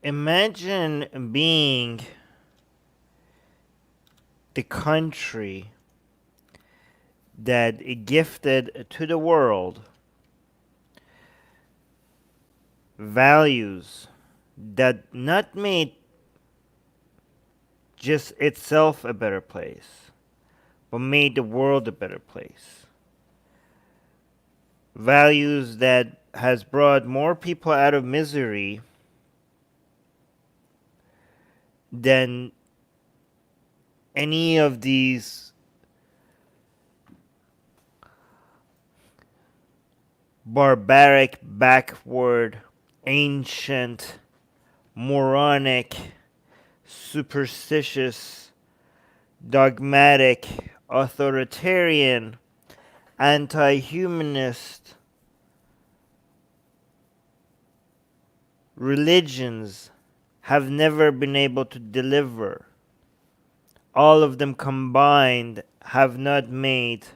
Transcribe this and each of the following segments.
Imagine being the country that gifted to the world values that not made just itself a better place, but made the world a better place. Values that has brought more people out of misery than any of these barbaric, backward, ancient, moronic, superstitious, dogmatic, authoritarian, anti-humanist religions have never been able to deliver. All of them combined have not made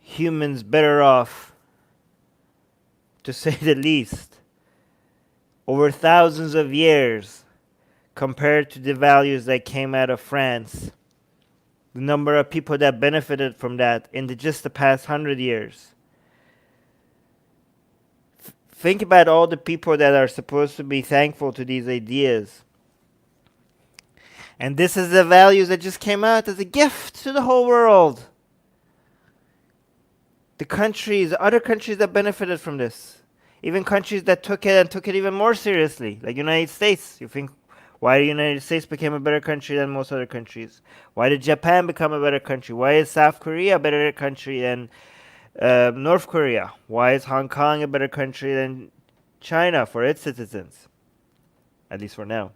humans better off, to say the least, over thousands of years compared to the values that came out of France. The number of people that benefited from that in just the past 100 years. Think about all the people that are supposed to be thankful to these ideas. And this is the values that just came out as a gift to the whole world. The countries, other countries that benefited from this. Even countries that took it and took it even more seriously, like United States. You think, why the United States became a better country than most other countries? Why did Japan become a better country? Why is South Korea a better country than North Korea? Why is Hong Kong a better country than China for its citizens? At least for now.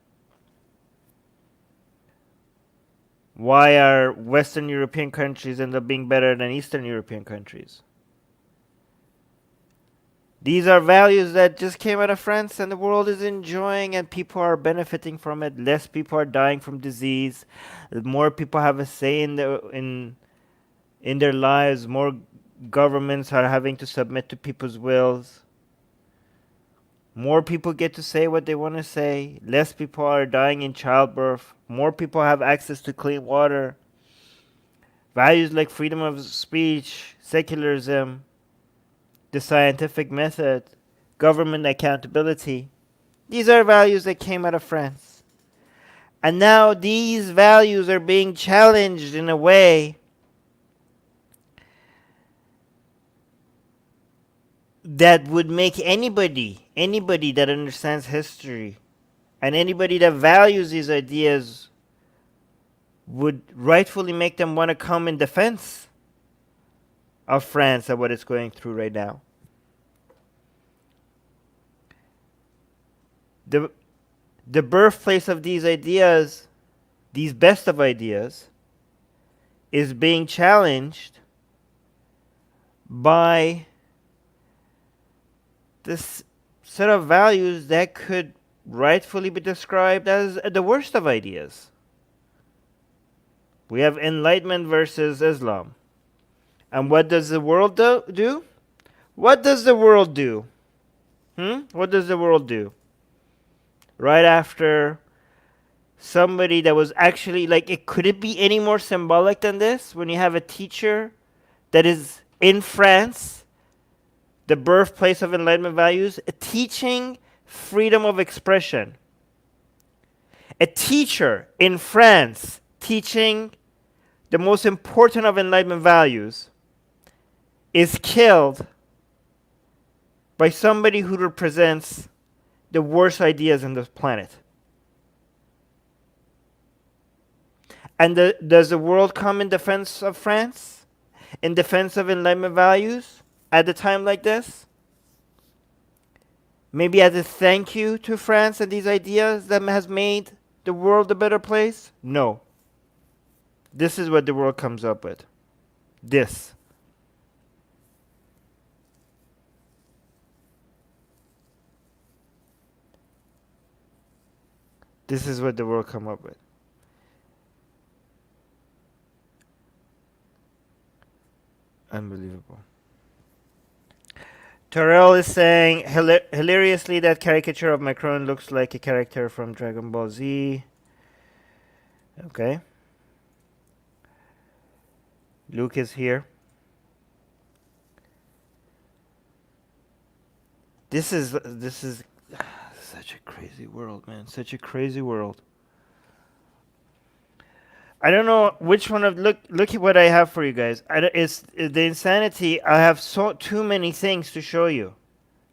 Why are Western European countries end up being better than Eastern European countries? These are values that just came out of France and the world is enjoying and people are benefiting from it. Less people are dying from disease. More people have a say in their lives. More governments are having to submit to people's wills. More people get to say what they want to say. Less people are dying in childbirth. More people have access to clean water. Values like freedom of speech, secularism, the scientific method, government accountability. These are values that came out of France. And now these values are being challenged in a way that would make anybody that understands history and anybody that values these ideas would rightfully make them want to come in defense of France and what it's going through right now. The birthplace of these ideas, these best of ideas, is being challenged by this set of values that could rightfully be described as the worst of ideas. We have Enlightenment versus Islam. And what does the world do? What does the world do? What does the world do? Right after somebody that was actually, could it be any more symbolic than this? When you have a teacher that is in France, the birthplace of Enlightenment values, teaching freedom of expression. A teacher in France teaching the most important of Enlightenment values is killed by somebody who represents the worst ideas on this planet. And does the world come in defense of France? In defense of Enlightenment values at a time like this? Maybe as a thank you to France and these ideas that has made the world a better place? No. This is what the world comes up with. This. This is what the world come up with. Unbelievable. Terrell is saying, hilariously, that caricature of Macron looks like a character from Dragon Ball Z. Okay. Luke is here. This is such a crazy world, man. Such a crazy world. I don't know which one of look at what I have for you guys. It's the insanity. I have too many things to show you.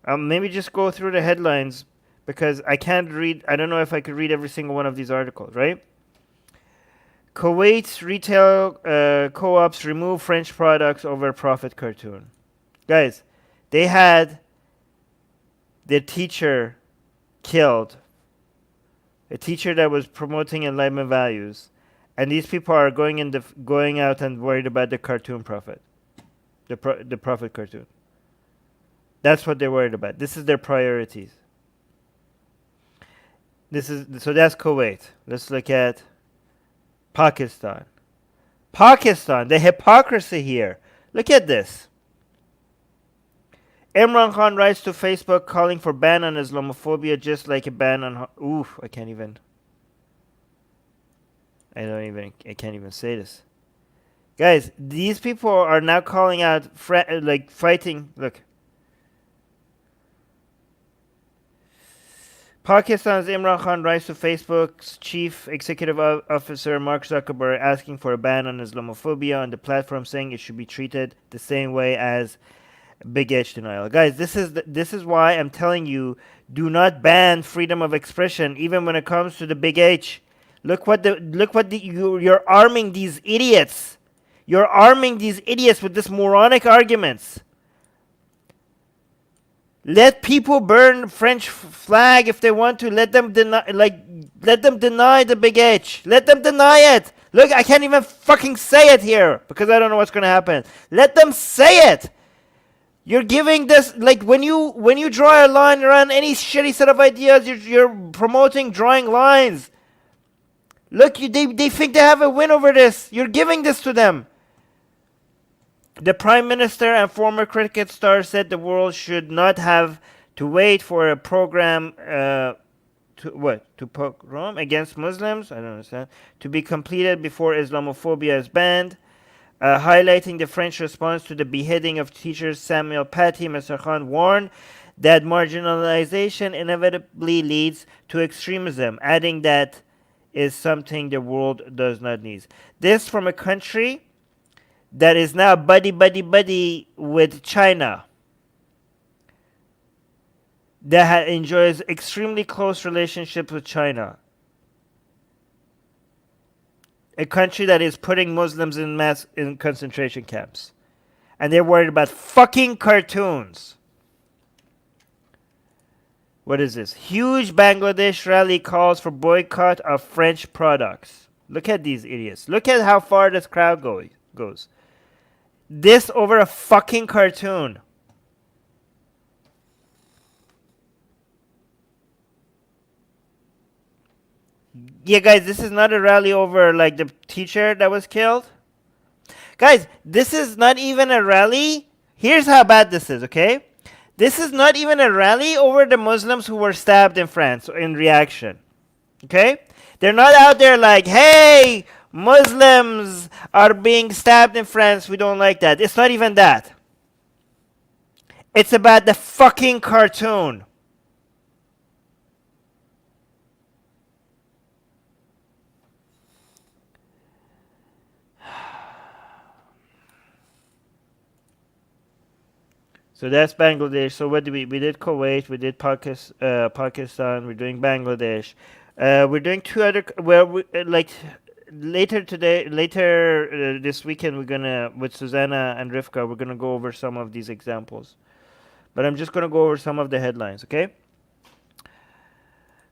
Maybe just go through the headlines because I can't read. I don't know if I could read every single one of these articles, right? Kuwait's retail co-ops remove French products over profit cartoon. Guys, they had their teacher killed. A teacher that was promoting Enlightenment values. And these people are going out and worried about the cartoon profit. The profit cartoon. That's what they're worried about. This is their priorities. So that's Kuwait. Let's look at Pakistan. Pakistan, the hypocrisy here. Look at this. Imran Khan writes to Facebook calling for ban on Islamophobia just like a ban on... Oof, I can't even say this. Guys, these people are now calling out, fighting. Look. Pakistan's Imran Khan writes to Facebook's chief executive officer Mark Zuckerberg asking for a ban on Islamophobia on the platform, saying it should be treated the same way as Big H denial. Guys, this is why I'm telling you, do not ban freedom of expression, even when it comes to the Big H. You're arming these idiots. You're arming these idiots with this moronic arguments. Let people burn French flag if they want to. Let them deny the Big H. Let them deny it. Look, I can't even fucking say it here because I don't know what's going to happen. Let them say it. You're giving this, like, when you draw a line around any shitty set of ideas, you're promoting drawing lines. Look, they think they have a win over this. You're giving this to them. The Prime Minister and former cricket star said the world should not have to wait for a program to pogrom against Muslims. I don't understand. To be completed before Islamophobia is banned. Highlighting the French response to the beheading of teacher Samuel Paty, Mr. Khan warned that marginalization inevitably leads to extremism, adding that is something the world does not need. This from a country that is now buddy with China, that enjoys extremely close relationships with China. A country that is putting Muslims in concentration camps. And they're worried about fucking cartoons. What is this? Huge Bangladesh rally calls for boycott of French products. Look at these idiots. Look at how far this crowd goes. This over a fucking cartoon. Yeah, guys, this is not a rally over, like, the teacher that was killed. Guys, this is not even a rally. Here's how bad this is, okay? This is not even a rally over the Muslims who were stabbed in France in reaction. Okay? They're not out there like, hey, Muslims are being stabbed in France. We don't like that. It's not even that. It's about the fucking cartoon. So that's Bangladesh. So what did we did Kuwait, we did Pakistan, we're doing Bangladesh. We're doing two other, later this weekend, we're gonna, with Susanna and Rivka, we're gonna go over some of these examples. But I'm just gonna go over some of the headlines, okay?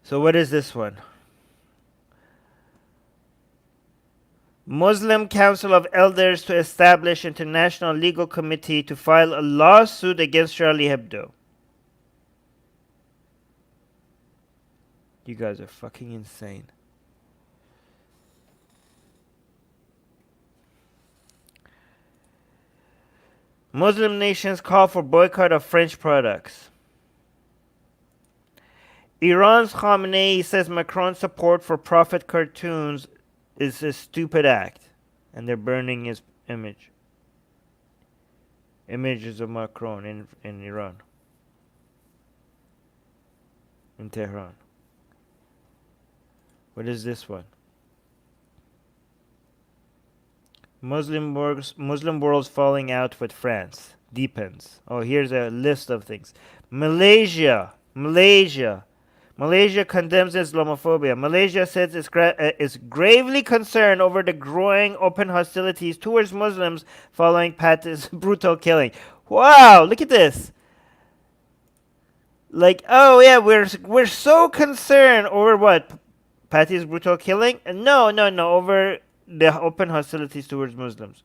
So what is this one? Muslim Council of Elders to establish international legal committee to file a lawsuit against Charlie Hebdo. You guys are fucking insane. Muslim nations call for boycott of French products. Iran's Khamenei says Macron's support for Prophet cartoons is a stupid act, and they're burning his images of Macron in Iran, in Tehran. What is this one? Muslim world's falling out with France deepens. Oh, here's a list of things. Malaysia condemns Islamophobia. Malaysia says it's gravely concerned over the growing open hostilities towards Muslims following Pat's brutal killing. Wow, look at this. Like, oh yeah, we're so concerned over what? Patty's brutal killing? No, over the open hostilities towards Muslims.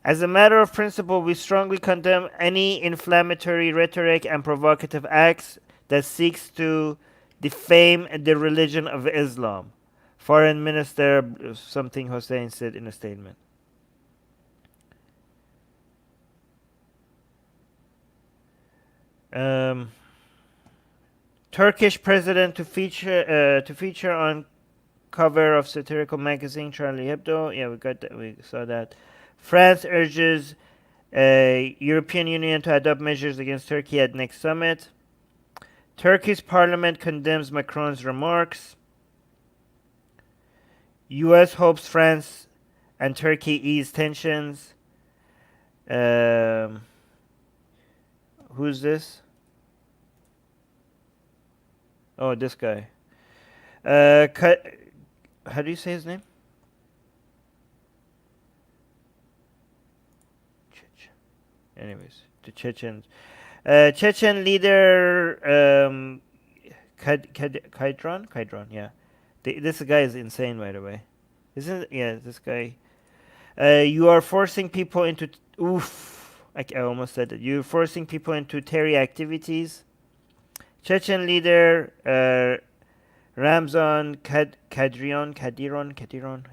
As a matter of principle, we strongly condemn any inflammatory rhetoric and provocative acts that seeks to defame the religion of Islam. Foreign Minister something Hossein said in a statement. Turkish president to feature on cover of satirical magazine Charlie Hebdo. Yeah, we got that. We saw that. France urges European Union to adopt measures against Turkey at next summit. Turkey's parliament condemns Macron's remarks. U.S. hopes France and Turkey ease tensions. Who's this? Oh, this guy. How do you say his name? Anyways, the Chechens. Chechen leader Kydron, yeah. This guy is insane, by the way. Isn't it? Yeah, this guy. You are forcing people into... I almost said it. You're forcing people into terror activities. Chechen leader Ramzan Kadyrov.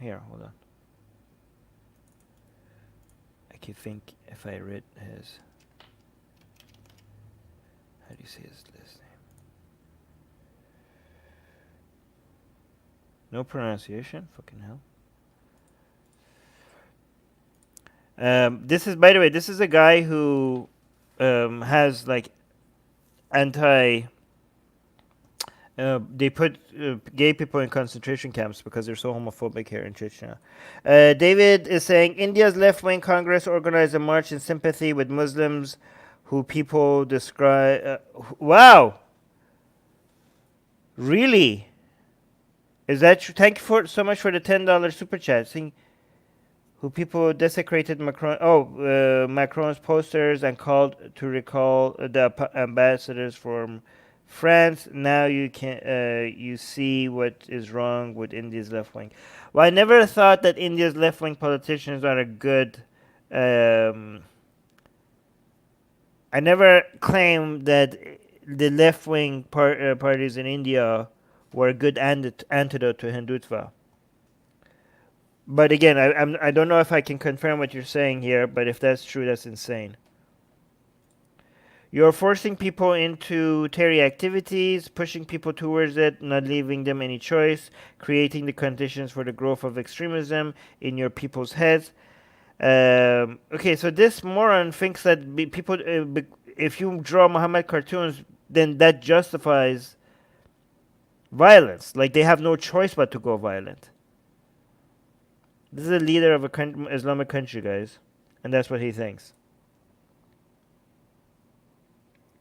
Here, hold on. I can think if I read his... How do you say his last name? No pronunciation? Fucking hell. This is, by the way, this is a guy who has like anti... they put gay people in concentration camps because they're so homophobic here in Chechnya. David is saying India's left-wing Congress organized a march in sympathy with Muslims who people describe... wow! Really? Is that true? Thank you so much for the $10 super chat. Saying who people desecrated Macron's posters and called to recall the ambassadors from France. Now you can you see what is wrong with India's left wing. Well, I never thought that India's left wing politicians are a good. I never claimed that the left wing parties in India were a good antidote to Hindutva. But again, I don't know if I can confirm what you're saying here. But if that's true, that's insane. You're forcing people into terror activities, pushing people towards it, not leaving them any choice, creating the conditions for the growth of extremism in your people's heads. Okay, so this moron thinks that people, if you draw Muhammad cartoons, then that justifies violence. Like they have no choice but to go violent. This is a leader of a Islamic country, guys, and that's what he thinks.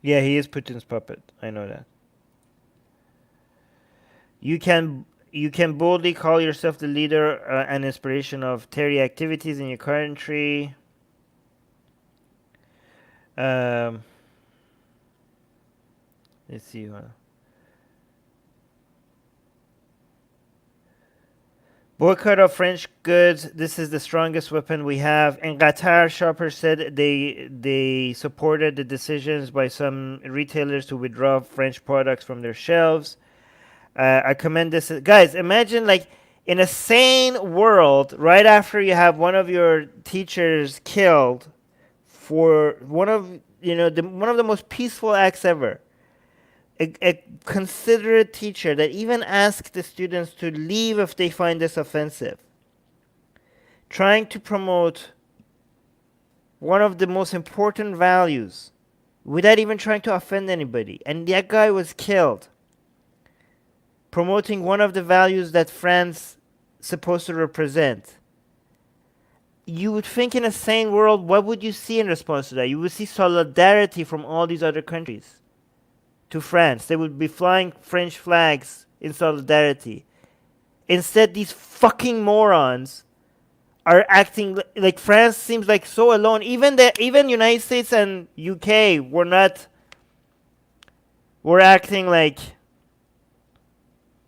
Yeah, he is Putin's puppet. I know that. You can boldly call yourself the leader and inspiration of terror activities in your country. Let's see. Boycott of French goods. This is the strongest weapon we have. In Qatar, shoppers said they supported the decisions by some retailers to withdraw French products from their shelves. I commend this. Guys, imagine In a sane world, right after you have one of your teachers killed for one of one of the most peaceful acts ever, a considerate teacher that even asks the students to leave if they find this offensive, trying to promote one of the most important values without even trying to offend anybody, and that guy was killed promoting one of the values that France supposed to represent. You would think in a sane world, what would you see in response to that? You would see solidarity from all these other countries to France. They would be flying French flags in solidarity. Instead, these fucking morons are acting like France seems like so alone. Even United States and UK were acting like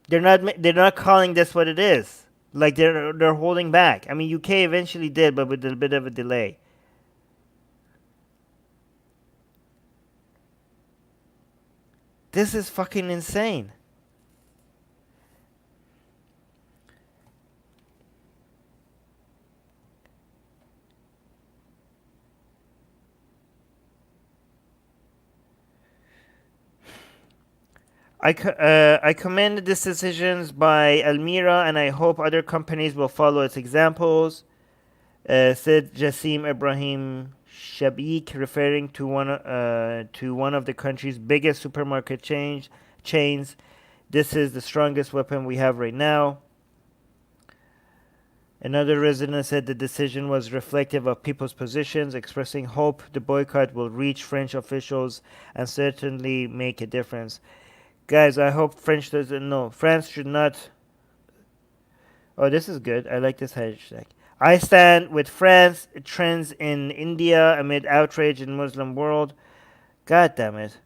they're not calling this what it is. Like they're holding back. I mean, UK eventually did, but with a bit of a delay. This is fucking insane. I commend these decisions by Almira, and I hope other companies will follow its examples. Said Jassim Ibrahim Shabik, referring to one of the country's biggest supermarket chains. This is the strongest weapon we have right now. Another resident said the decision was reflective of people's positions, expressing hope the boycott will reach French officials and certainly make a difference. Guys, I hope France should not. Oh, this is good. I like this hashtag. I stand with France. Trends in India amid outrage in Muslim world. God damn it.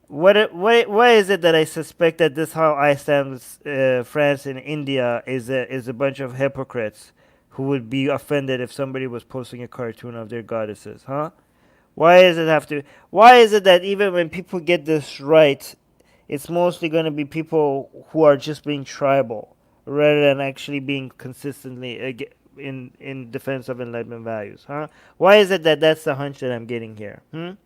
Why is it that I suspect that this how I stand with France and India is a bunch of hypocrites who would be offended if somebody was posting a cartoon of their goddesses, huh? Why is it that even when people get this right, it's mostly going to be people who are just being tribal rather than actually being consistently in defense of Enlightenment values, huh? Why is it that that's the hunch that I'm getting here? I'm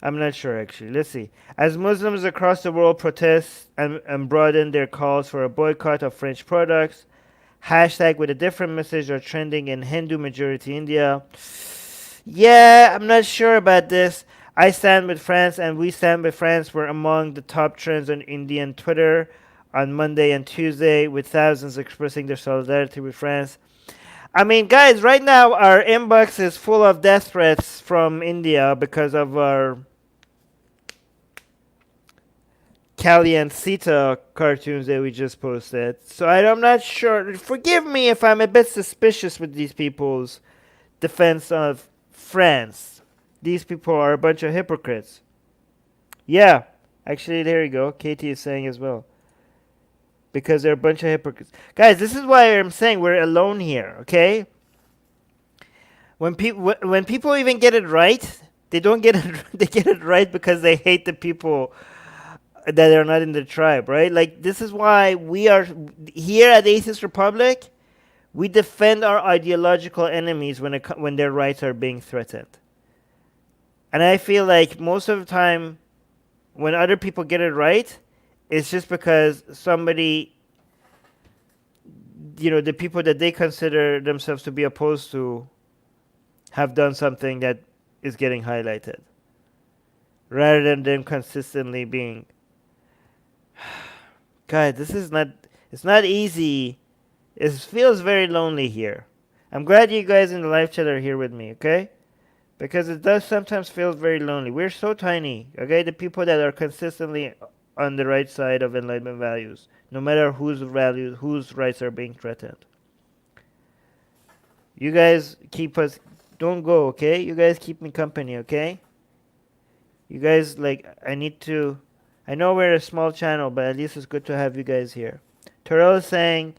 not sure actually. Let's see. As Muslims across the world protest and broaden their calls for a boycott of French products, hashtag with a different message are trending in Hindu majority India. Yeah, I'm not sure about this. I stand with France and we stand with France were among the top trends on Indian Twitter on Monday and Tuesday, with thousands expressing their solidarity with France. I mean, guys, right now our inbox is full of death threats from India because of our Kali and Sita cartoons that we just posted. So I'm not sure. Forgive me if I'm a bit suspicious with these people's defense of France. These people are a bunch of hypocrites. Yeah, actually, there you go. Katie is saying as well. Because they're a bunch of hypocrites. Guys, this is why I'm saying we're alone here, okay? When people even get it right, they don't get it. They get it right because they hate the people that are not in the tribe, right? Like this is why we are here at the Atheist Republic. We defend our ideological enemies when their rights are being threatened. And I feel like most of the time, when other people get it right, it's just because somebody, the people that they consider themselves to be opposed to, have done something that is getting highlighted, rather than them consistently being. God, this is not. It's not easy. It feels very lonely here. I'm glad you guys in the live chat are here with me, okay? Because it does sometimes feel very lonely. We're so tiny, okay? The people that are consistently on the right side of Enlightenment values, no matter whose rights are being threatened. You guys keep us. Don't go, okay? You guys keep me company, okay? You guys, I need to. I know we're a small channel, but at least it's good to have you guys here. Terrell is saying,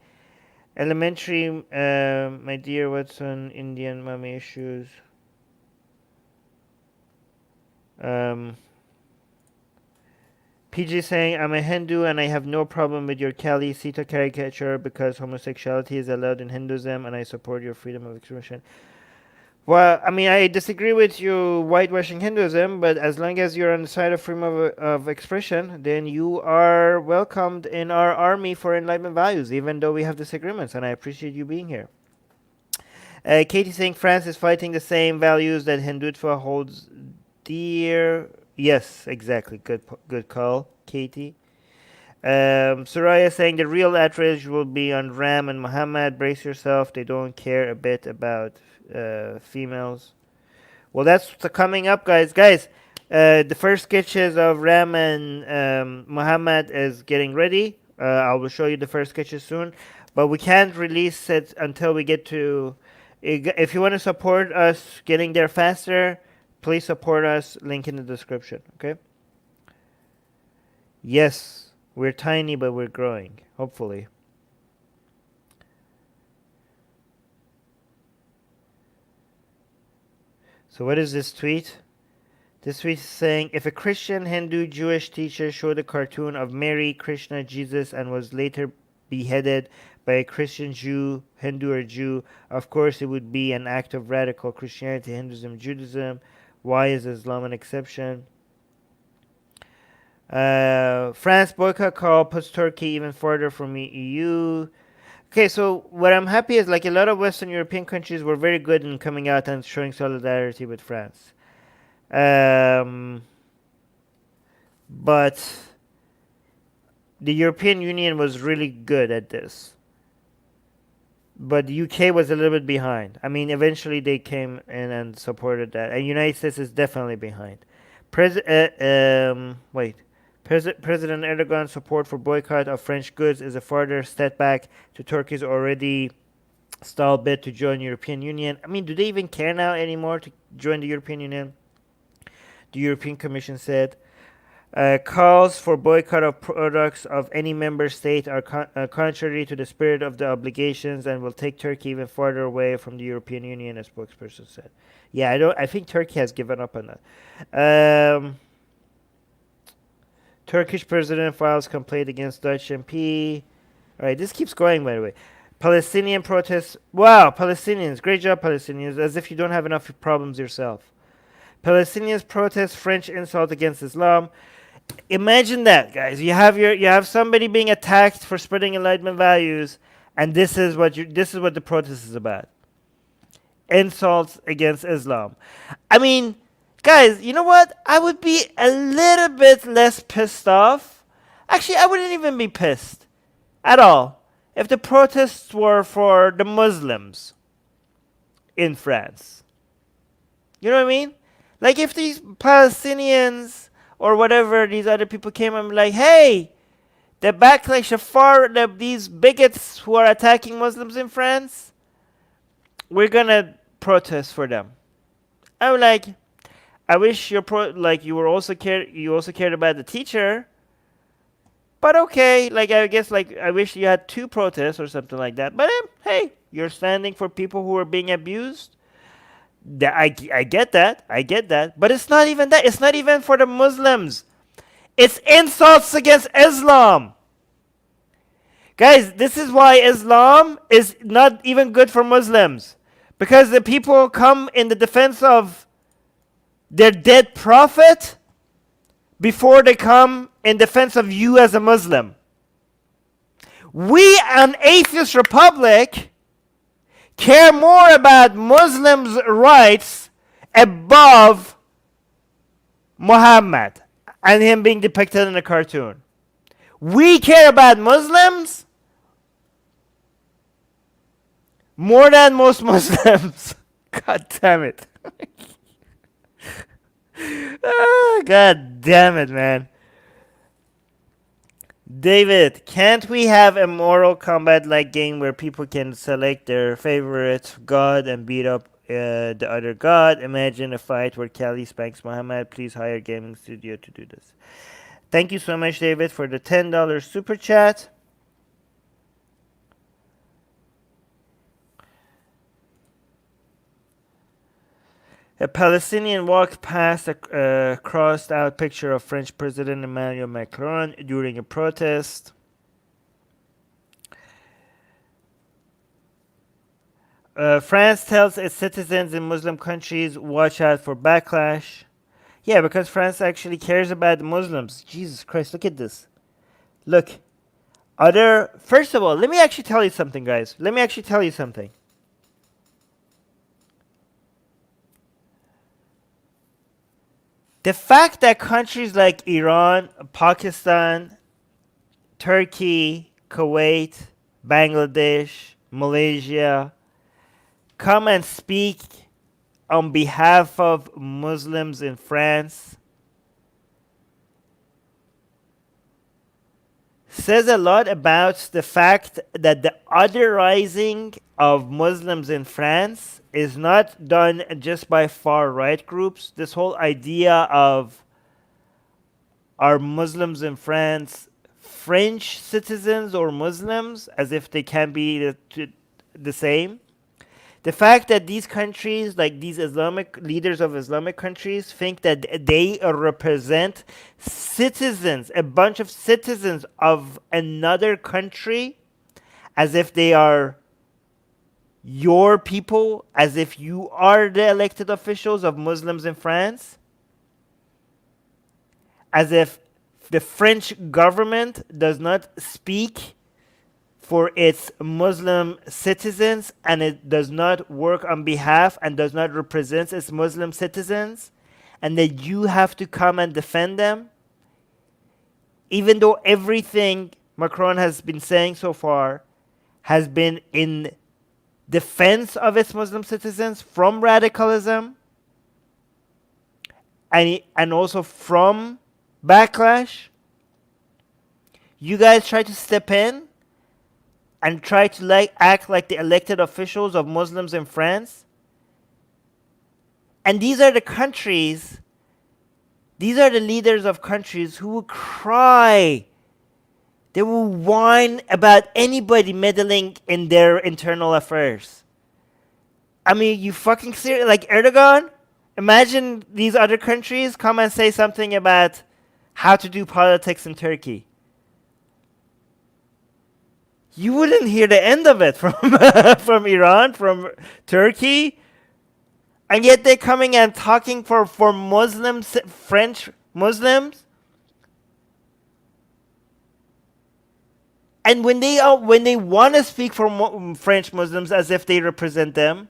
elementary, my dear, what's on Indian mommy issues? PG saying, I'm a Hindu and I have no problem with your Kali Sita caricature because homosexuality is allowed in Hinduism and I support your freedom of expression. Well, I mean, I disagree with you whitewashing Hinduism, but as long as you're on the side of freedom of expression, then you are welcomed in our army for Enlightenment values, even though we have disagreements, and I appreciate you being here. Katie saying France is fighting the same values that Hindutva holds dear. Yes, exactly. Good call, Katie. Soraya saying the real outrage will be on Ram and Muhammad. Brace yourself. They don't care a bit about females. Well, that's coming up, guys. The first sketches of Ram and Muhammad is getting ready. I will show you the first sketches soon, but we can't release it until we get to. If you want to support us getting there faster, please support us. Link in the description. Okay. Yes, we're tiny, but we're growing. Hopefully. So what is this tweet? This tweet is saying, if a Christian, Hindu, Jewish teacher showed a cartoon of Mary, Krishna, Jesus, and was later beheaded by a Christian, Jew, Hindu, or Jew, of course it would be an act of radical Christianity, Hinduism, Judaism. Why is Islam an exception? France boycott call puts Turkey even further from the EU. Okay, so what I'm happy is like a lot of Western European countries were very good in coming out and showing solidarity with France. But the European Union was really good at this. But the UK was a little bit behind. I mean, eventually they came in and supported that. And United States is definitely behind. President Erdogan's support for boycott of French goods is a further step back to Turkey's already stalled bid to join the European Union. I mean, do they even care now anymore to join the European Union? The European Commission said. Calls for boycott of products of any member state are contrary to the spirit of the obligations and will take Turkey even farther away from the European Union, a spokesperson said. Yeah, I think Turkey has given up on that. Turkish president files complaint against Dutch MP. All right, this keeps going, by the way. Palestinian protests. Wow, Palestinians. Great job, Palestinians. As if you don't have enough problems yourself. Palestinians protest French insult against Islam. Imagine that, guys. You have somebody being attacked for spreading Enlightenment values, and this is what the protest is about. Insults against Islam. I mean, guys, you know what? I would be a little bit less pissed off. Actually, I wouldn't even be pissed at all if the protests were for the Muslims in France. You know what I mean? Like if these Palestinians or whatever, these other people came and like, hey, the backlash of these bigots who are attacking Muslims in France, we're gonna protest for them. I'm like, I wish you also cared about the teacher, but okay, like I guess like I wish you had two protests or something like that. But hey, you're standing for people who are being abused. I get that, but it's not even that. It's not even for the Muslims. It's insults against Islam. Guys, this is why Islam is not even good for Muslims. Because the people come in the defense of their dead prophet before they come in defense of you as a Muslim. We, an Atheist Republic, care more about Muslims' rights above Muhammad and him being depicted in a cartoon. We care about Muslims more than most Muslims. God damn it. God damn it, man. David, can't we have a Mortal Kombat-like game where people can select their favorite god and beat up the other god? Imagine a fight where Kali spanks Muhammad. Please hire gaming studio to do this. Thank you so much, David, for the $10 super chat. A Palestinian walked past a crossed out picture of French President Emmanuel Macron during a protest. France tells its citizens in Muslim countries, watch out for backlash. Yeah, because France actually cares about the Muslims. Jesus Christ, look at this. Look. First of all, let me actually tell you something, guys. Let me actually tell you something. The fact that countries like Iran, Pakistan, Turkey, Kuwait, Bangladesh, Malaysia come and speak on behalf of Muslims in France says a lot about the fact that the otherizing of Muslims in France is not done just by far right groups. This whole idea of are Muslims in France French citizens or Muslims, as if they can be the same. The fact that these countries, like these Islamic leaders of Islamic countries, think that they represent citizens, a bunch of citizens of another country, as if they are your people, as if you are the elected officials of Muslims in France, as if the French government does not speak for its Muslim citizens and it does not work on behalf and does not represent its Muslim citizens, and that you have to come and defend them, even though everything Macron has been saying so far has been in defense of its Muslim citizens from radicalism and also from backlash. You guys try to step in and try to act like the elected officials of Muslims in France. And these are the countries, these are the leaders of countries who will cry. They will whine about anybody meddling in their internal affairs. I mean, you fucking serious? Like Erdogan? Imagine these other countries come and say something about how to do politics in Turkey. You wouldn't hear the end of it from from Iran, from Turkey, and yet they're coming and talking for Muslims, French Muslims. And when they want to speak for French Muslims as if they represent them,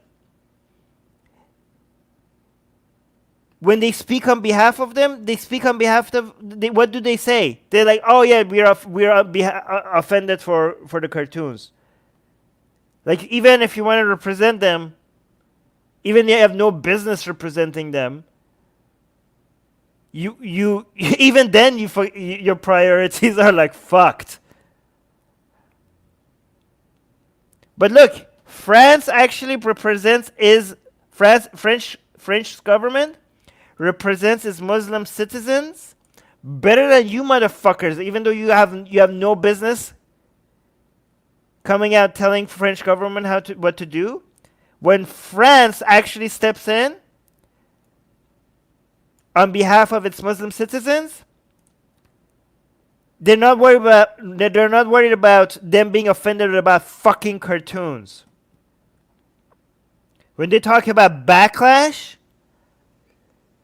when they speak on behalf of them, they speak on behalf of. What do they say? They're like, "Oh yeah, we are offended for the cartoons." Like even if you want to represent them, even you have no business representing them. You even then your priorities are like fucked. But look, France actually represents French government represents its Muslim citizens better than you motherfuckers, even though you have no business coming out telling French government what to do. When France actually steps in on behalf of its Muslim citizens, they're not worried about them being offended about fucking cartoons. When they talk about backlash,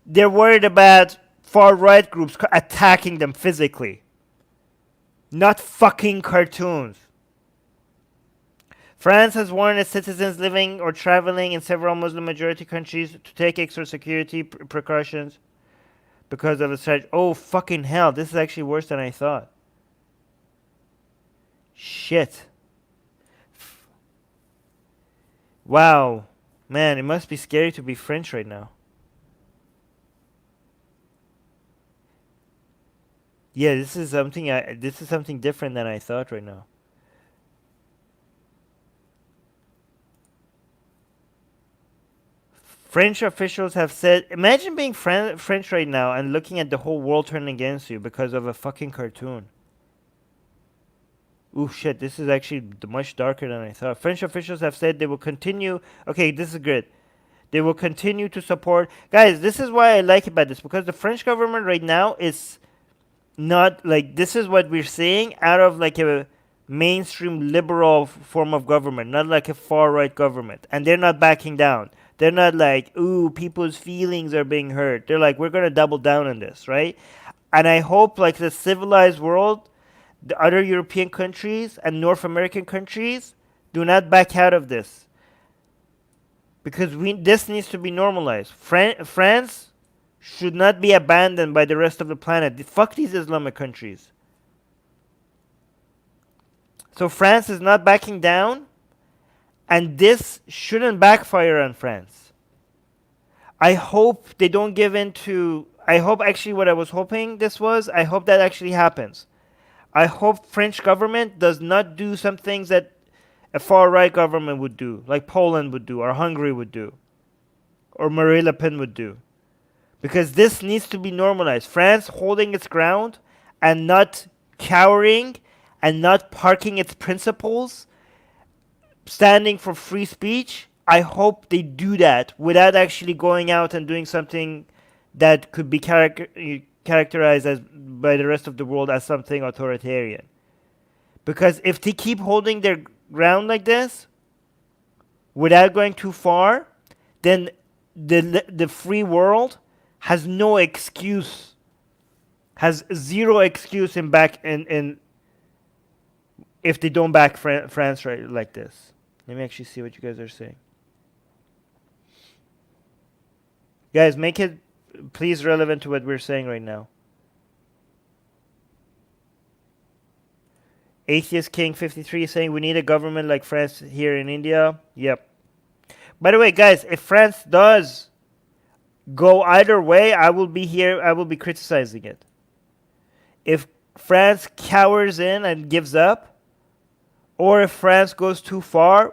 they're worried about far-right groups attacking them physically. Not fucking cartoons. France has warned its citizens living or traveling in several Muslim-majority countries to take extra security precautions because of the threat. Oh, fucking hell. This is actually worse than I thought. Shit. Wow. Man, it must be scary to be French right now. Yeah, this is something different than I thought right now. French officials have said, imagine being French right now and looking at the whole world turning against you because of a fucking cartoon. Ooh, shit, this is actually much darker than I thought. French officials have said they will continue. Okay, this is good. They will continue to support. Guys, this is why I like about this, because the French government right now is not like, this is what we're seeing out of like a mainstream liberal form of government, not like a far right government. And they're not backing down. They're not like, ooh, people's feelings are being hurt. They're like, we're going to double down on this, right? And I hope like the civilized world, the other European countries and North American countries do not back out of this. Because this needs to be normalized. France should not be abandoned by the rest of the planet. Fuck these Islamic countries. So France is not backing down, and this shouldn't backfire on France. I hope they don't give in to... I hope actually what I was hoping this was, I hope that actually happens. I hope French government does not do some things that a far-right government would do, like Poland would do, or Hungary would do, or Marine Le Pen would do. Because this needs to be normalized. France holding its ground and not cowering and not parking its principles, standing for free speech. I hope they do that without actually going out and doing something that could be characterized as by the rest of the world as something authoritarian. Because if they keep holding their ground like this, without going too far, then the free world has no excuse, has zero excuse in if they don't back France right like this. Let me actually see what you guys are saying. Guys, make it please relevant to what we're saying right now. Atheist King 53 saying we need a government like France here in India. Yep. By the way, guys, if France does go either way, I will be here. I will be criticizing it. If France cowers in and gives up, or if France goes too far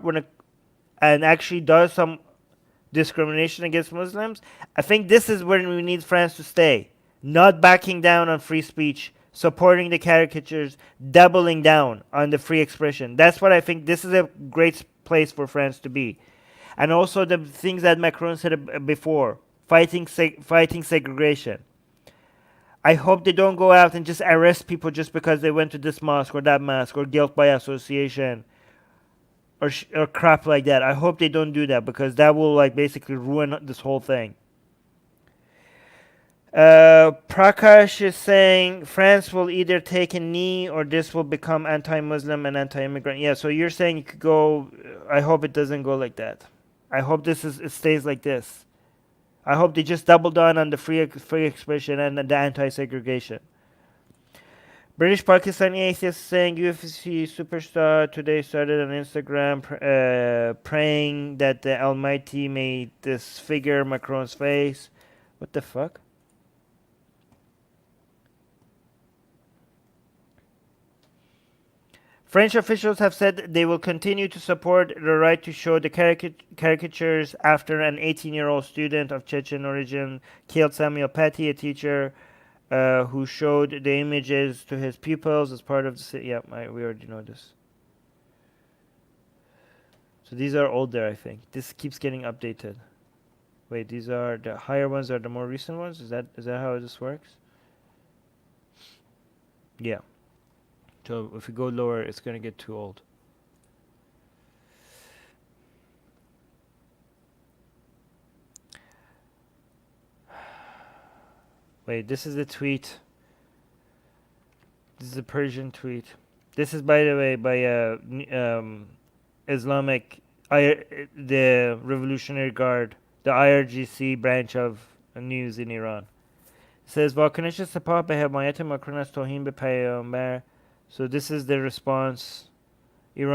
and actually does some discrimination against Muslims, I think this is where we need France to stay. Not backing down on free speech, supporting the caricatures, doubling down on the free expression. That's what I think. This is a great place for France to be. And also the things that Macron said before, fighting segregation. I hope they don't go out and just arrest people just because they went to this mosque or that mosque, or guilt by association, or crap like that. I hope they don't do that, because that will like basically ruin this whole thing. Prakash is saying France will either take a knee or this will become anti-Muslim and anti-immigrant. Yeah, so you're saying it could go... I hope it doesn't go like that. I hope it stays like this. I hope they just double down on the free expression and the anti-segregation. British Pakistani atheist saying UFC superstar today started on Instagram praying that the Almighty may disfigure Macron's face. What the fuck? French officials have said they will continue to support the right to show the caricatures after an 18-year-old student of Chechen origin killed Samuel Paty, a teacher who showed the images to his pupils as part of the... Yeah, we already know this. So these are older, I think. This keeps getting updated. Wait, these are the higher ones are the more recent ones? Is that how this works? Yeah. So if we go lower, it's going to get too old. Wait, this is the tweet. This is a Persian tweet. This is, by the way, by Islamic, the Revolutionary Guard, the IRGC branch of news in Iran. It says, واکنش سپاه به حمایت ماکرون از توهین به پیامبر. So this is the response. The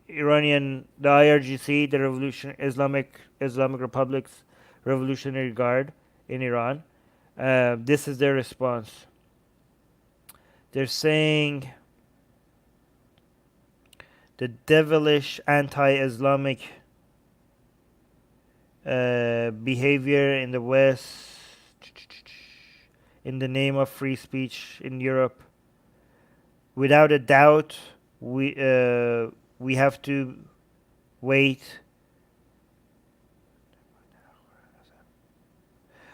Iranian, the IRGC, the Islamic Republic's Revolutionary Guard in Iran. This is their response. They're saying the devilish anti-Islamic behavior in the West, in the name of free speech in Europe. Without a doubt, we have to wait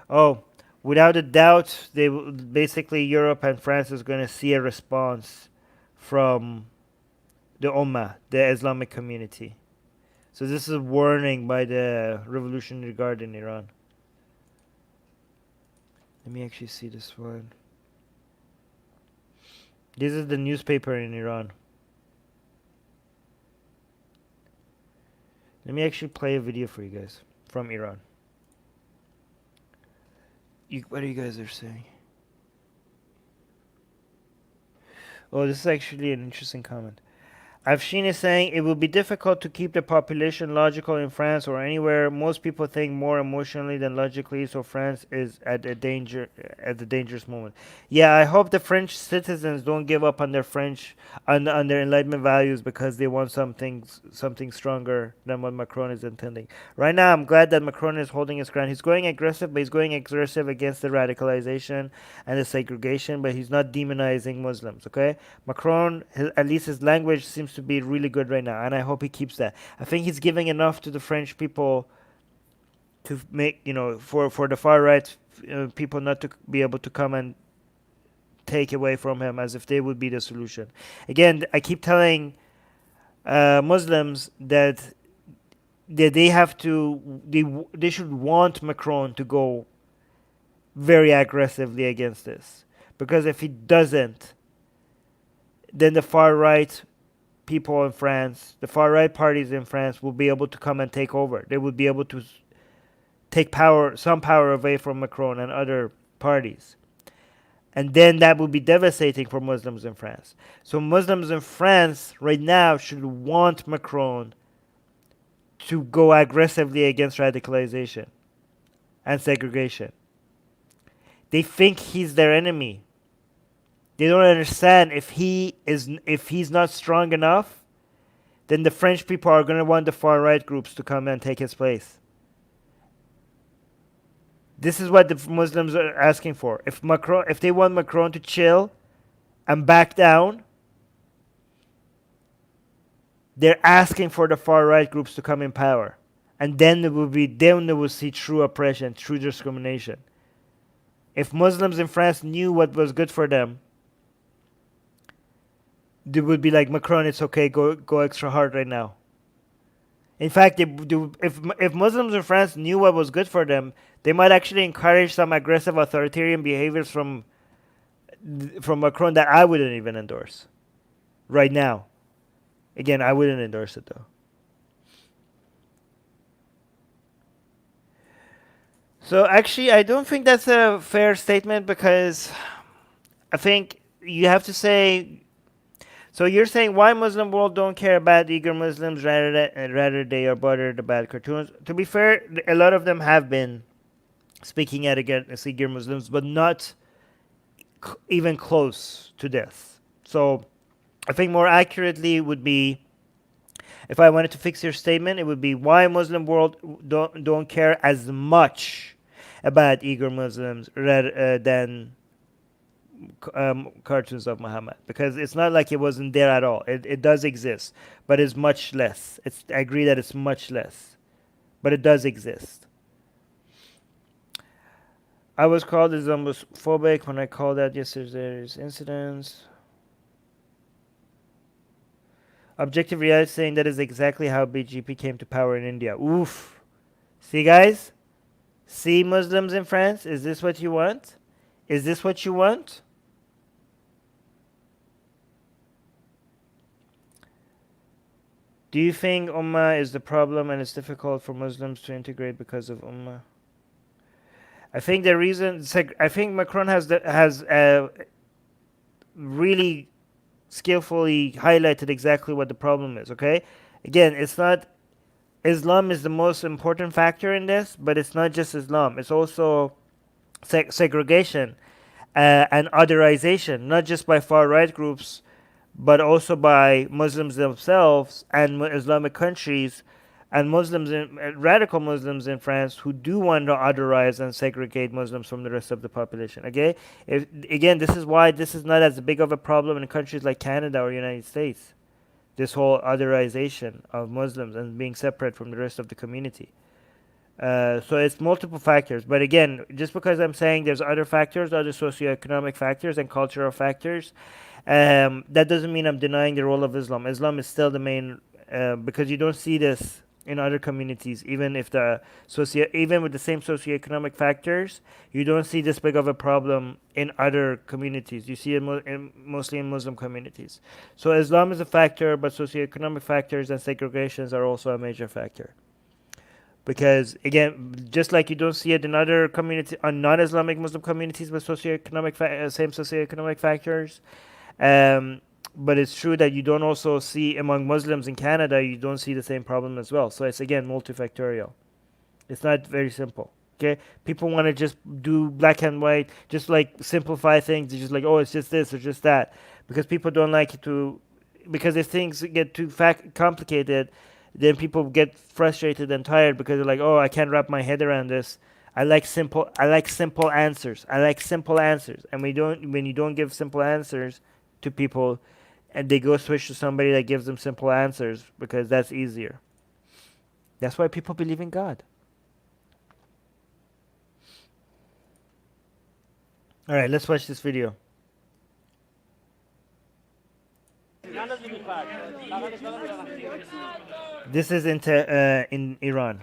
Oh, without a doubt, basically Europe and France is going to see a response from the Ummah, the Islamic community. So this is a warning by the Revolutionary Guard in Iran. Let me actually see this one. This is the newspaper in Iran. Let me actually play a video for you guys from Iran. What are you guys are saying? Oh, this is actually an interesting comment. Afshin is saying it will be difficult to keep the population logical in France or anywhere. Most people think more emotionally than logically, so France is at the dangerous moment. Yeah, I hope the French citizens don't give up on their on their Enlightenment values because they want something stronger than what Macron is intending. Right now, I'm glad that Macron is holding his ground. He's going aggressive, but he's going aggressive against the radicalization and the segregation, but he's not demonizing Muslims. Okay, Macron, at least his language seems to be really good right now, and I hope he keeps that. I think he's giving enough to the French people to make, for the far right people not to be able to come and take away from him as if they would be the solution. Again, I keep telling Muslims that they should want Macron to go very aggressively against this, because if he doesn't, then the far right people in France, the far right parties in France, will be able to come and take over. They would be able to take some power away from Macron and other parties. And then that would be devastating for Muslims in France. So Muslims in France right now should want Macron to go aggressively against radicalization and segregation. They think he's their enemy. They don't understand if he's not strong enough, then the French people are going to want the far right groups to come and take his place. This is what the Muslims are asking for. If they want Macron to chill and back down, they're asking for the far right groups to come in power, and then they will see true oppression, true discrimination. If Muslims in France knew what was good for them, they would be like, Macron, it's okay, go extra hard right now. In fact, if Muslims in France knew what was good for them, they might actually encourage some aggressive authoritarian behaviors from Macron that I wouldn't even endorse right now. Again, I wouldn't endorse it though. So actually, I don't think that's a fair statement, because I think you have to say. So you're saying why Muslim world don't care about Uyghur Muslims, rather they are bothered about cartoons. To be fair, a lot of them have been speaking out against Uyghur Muslims, but not even close to this. So I think more accurately would be, if I wanted to fix your statement, it would be why Muslim world don't care as much about Uyghur Muslims rather than cartoons of Muhammad, because it's not like it wasn't there at all. It does exist, but it's much less. I agree that it's much less, but it does exist. I was called Islamophobic when I called out yesterday's incidents. Objective reality saying that is exactly how BJP came to power in India. Oof. See, guys? See, Muslims in France? Is this what you want? Is this what you want? Do you think Ummah is the problem and it's difficult for Muslims to integrate because of Ummah? I think the reason, I think Macron has really skillfully highlighted exactly what the problem is. Okay, again, it's not Islam is the most important factor in this, but it's not just Islam. It's also segregation and otherization, not just by far right groups, but also by Muslims themselves and Islamic countries and radical Muslims in France who do want to otherize and segregate Muslims from the rest of the population. Okay, again, this is why this is not as big of a problem in countries like Canada or United States. This whole otherization of Muslims and being separate from the rest of the community. So it's multiple factors. But again, just because I'm saying there's other factors, other socioeconomic factors and cultural factors, that doesn't mean I'm denying the role of Islam. Islam is still the main, because you don't see this in other communities. Even if even with the same socioeconomic factors, you don't see this big of a problem in other communities. You see it mostly in Muslim communities. So Islam is a factor, but socioeconomic factors and segregations are also a major factor. Because again, just like you don't see it in other community, on non-Islamic Muslim communities with same socioeconomic factors, um, but it's true that you don't also see among Muslims in Canada, you don't see the same problem as well. So it's again multifactorial. It's not very simple. Okay, people want to just do black and white, just like simplify things. It's just like, oh, it's just this or just that, because people don't like it to. Because if things get too complicated, then people get frustrated and tired because they're like, oh, I can't wrap my head around this. I like simple answers. I like simple answers. And when you don't give simple answers to people, and they go switch to somebody that gives them simple answers because that's easier. That's why people believe in God. All right, let's watch this video. This is in Iran.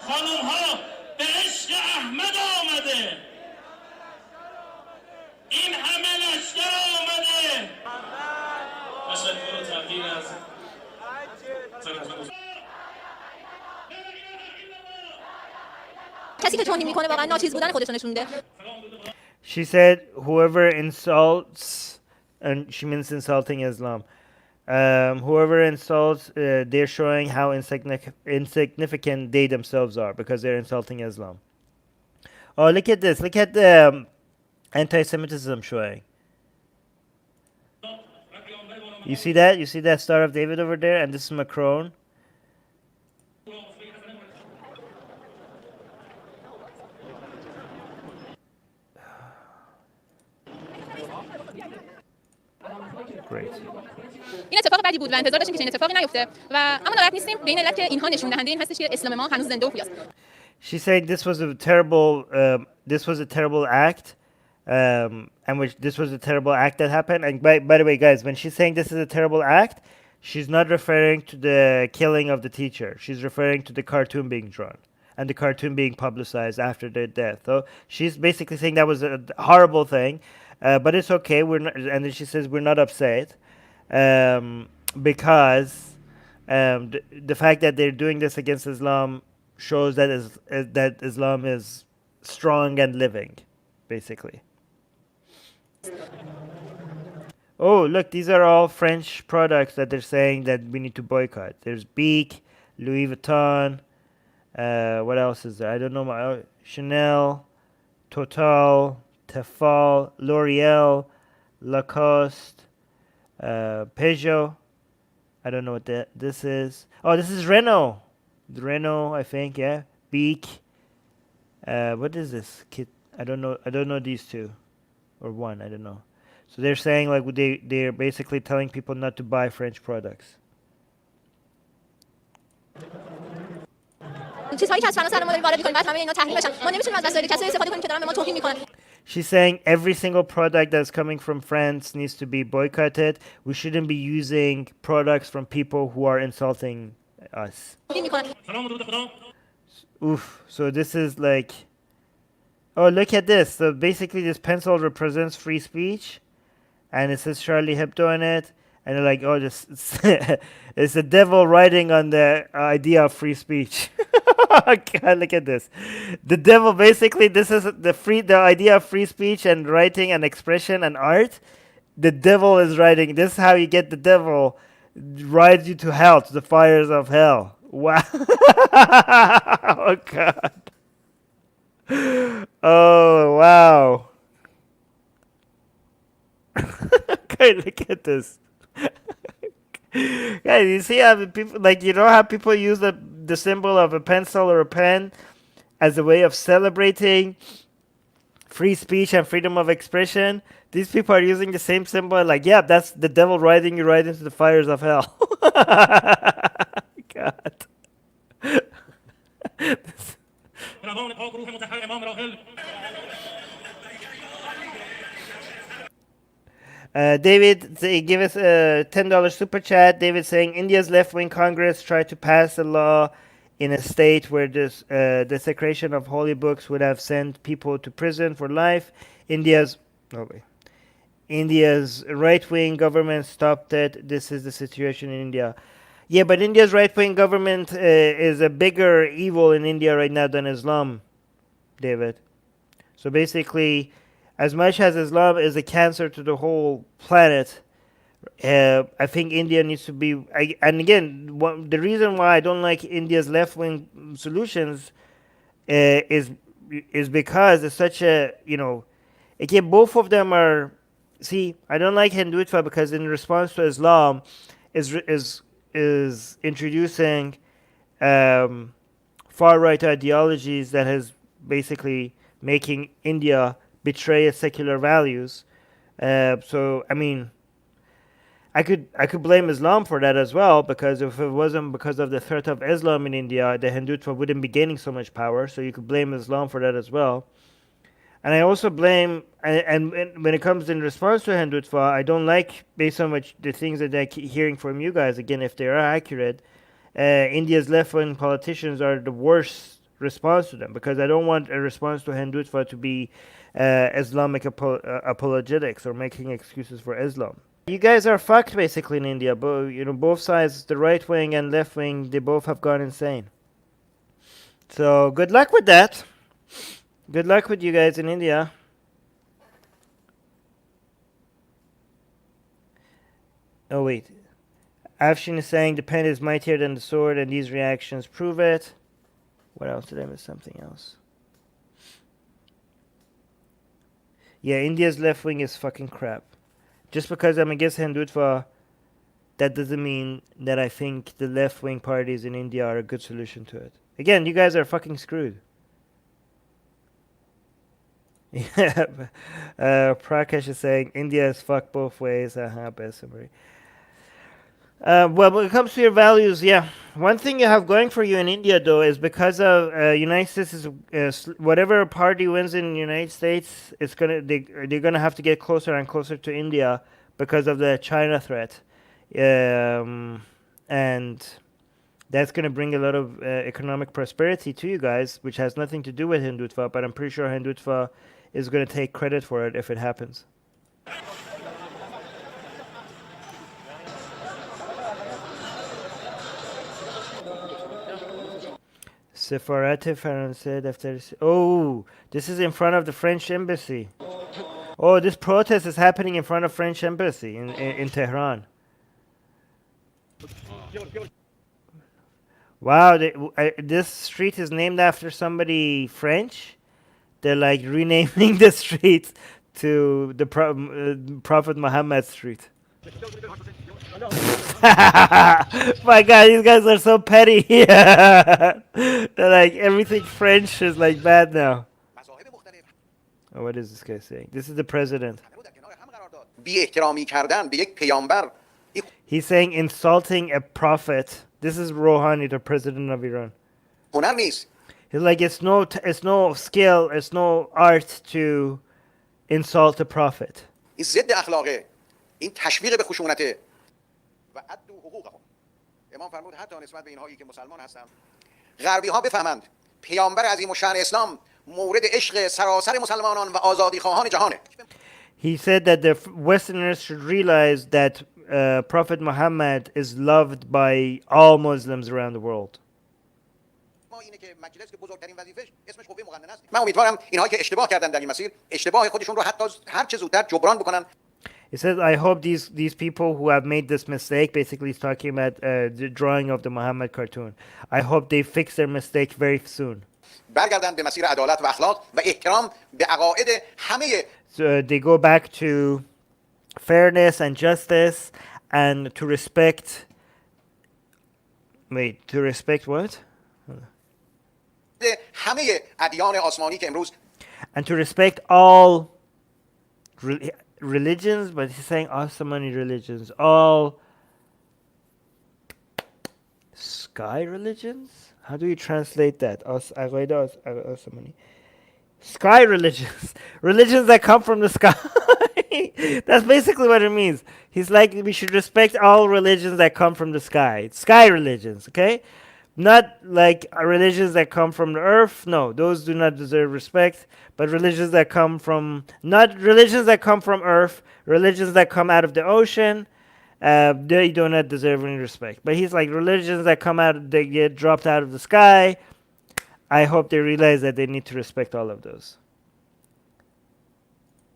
خانم ها به عشق احمد آمده این همه لشکر آمده تشکر و تقدیر از کسی که توهین میکنه واقعا ناچیز بودن خودش رو نشون میده. She said whoever insults, and she means insulting Islam. Whoever insults, they're showing how insignificant they themselves are because they're insulting Islam. Oh, look at this. Look at the anti-Semitism showing. You see that? You see that Star of David over there? And this is Macron. Great. این اتفاق بدی بود و انتظار داشتیم که چنین اتفاقی نیفته و اما ناراحت نیستیم به این علت که اینها نشون دهنده این هستش که اسلام ما هنوز زنده و پویاست. She said this was a terrible act, and which this was a terrible act that happened. And by the way, guys, when she's saying this is a terrible act, she's not referring to the killing of the teacher. She's referring to the cartoon being drawn and the cartoon being publicized after their death. So she's basically saying that was a horrible thing, but it's okay. We're not, and then she says we're not upset because the fact that they're doing this against Islam shows that that Islam is strong and living, basically. Oh, look, these are all French products that they're saying that we need to boycott. There's Beak, Louis Vuitton, what else is there? I don't know. Chanel, Total, Tefal, L'Oreal, Lacoste, Peugeot. I don't know what this is. Oh, this is Renault. Renault, I think, yeah. Beak. What is this? Kit? I don't know. I don't know these two, or one. I don't know. So they're saying like they're basically telling people not to buy French products. چیزهایی که از فرانسه ما داریم وارد می‌کنیم بعد همه اینا تحریم بشن ما نمی‌تونیم از وسایل کسایی استفاده کنیم که دارن به ما توهین می‌کنن. She's saying every single product that's coming from France needs to be boycotted. We shouldn't be using products from people who are insulting us. Oof. So this is like, oh, look at this. So basically this pencil represents free speech, and it says Charlie Hebdo on it. And they're like, oh, this it's the devil writing on the idea of free speech. God, look at this. The devil, basically, this is the idea of free speech and writing and expression and art. The devil is writing. This is how you get the devil rides you to hell, to the fires of hell. Wow. Oh, God. Oh, wow. Okay, look at this. Guys, you see how the people, like, you know how people use the symbol of a pencil or a pen as a way of celebrating free speech and freedom of expression? These people are using the same symbol, like, yeah, that's the devil riding you right into the fires of hell. God. روان پاک روح مطهر امام راحل David, give us a $10 super chat. David saying India's left-wing Congress tried to pass a law in a state where this desecration of holy books would have sent people to prison for life. India's right-wing government stopped it. This is the situation in India. Yeah, but India's right-wing government is a bigger evil in India right now than Islam, David. So basically, as much as Islam is a cancer to the whole planet, I think India needs to be. And again, the reason why I don't like India's left-wing solutions is because it's such a again, both of them are. See, I don't like Hindutva because in response to Islam, is introducing far right ideologies that has basically making India betray its secular values. So I mean, I could blame Islam for that as well, because if it wasn't because of the threat of Islam in India, the Hindutva wouldn't be gaining so much power. So you could blame Islam for that as well. And I also blame, and when it comes in response to Hindutva, I don't like, based on the things that I keep hearing from you guys, again, if they are accurate, India's left-wing politicians are the worst response to them, because I don't want a response to Hindutva to be Islamic apologetics or making excuses for Islam. You guys are fucked basically in India. Both sides, the right wing and left wing, they both have gone insane. So good luck with that. Good luck with you guys in India. Oh wait, Afshin is saying the pen is mightier than the sword, and these reactions prove it. What else did I miss? Something else. Yeah, India's left wing is fucking crap. Just because I'm against Hindutva, that doesn't mean that I think the left wing parties in India are a good solution to it. Again, you guys are fucking screwed. Yeah, Prakash is saying India is fucked both ways. Well, when it comes to your values, yeah. One thing you have going for you in India, though, is because of United States is whatever party wins in the United States, they're gonna have to get closer and closer to India because of the China threat, and that's gonna bring a lot of economic prosperity to you guys, which has nothing to do with Hindutva. But I'm pretty sure Hindutva is gonna take credit for it if it happens. Sefarate Faransé Daftar. Oh, this is in front of the French embassy. Oh, this protest is happening in front of French embassy in Tehran. Wow, this street is named after somebody French. They're like renaming the street to the Prophet Muhammad Street. My God, these guys are so petty. They're like, everything French is like bad now. Oh, what is this guy saying? This is the president. He's saying insulting a prophet. This is Rouhani, the president of Iran. He's like, it's no skill, it's no art to insult a prophet. این تشویق به خشونته و عدو حقوقهم. امام فرمود حتی نسبت به اینهایی که مسلمان هستند غربی ها بفهمند پیامبر عظیم الشأن اسلام مورد عشق سراسر مسلمانان و آزادی خواهان جهانه. He said that the Westerners should realize that Prophet Muhammad is loved by all Muslims around the world. من امیدوارم اینهایی که اشتباه کردن در این مسیر اشتباه خودشون رو حتی هر چه زودتر جبران بکنن. It says, I hope these people who have made this mistake, basically he's talking about the drawing of the Muhammad cartoon, I hope they fix their mistake very soon. So they go back to fairness and justice and to respect Wait, to respect what? همه ادیان آسمانی که امروز And to respect all religions, but he's saying Asmani religions, all sky religions? How do you translate that? Asmani. Sky religions. Religions that come from the sky. That's basically what it means. He's like, we should respect all religions that come from the sky. Sky religions, okay? Not like religions that come from the earth. No, those do not deserve respect. But religions that come from, not religions that come from earth, religions that come out of the ocean, they do not deserve any respect. But he's like, religions that come out, they get dropped out of the sky. I hope they realize that they need to respect all of those.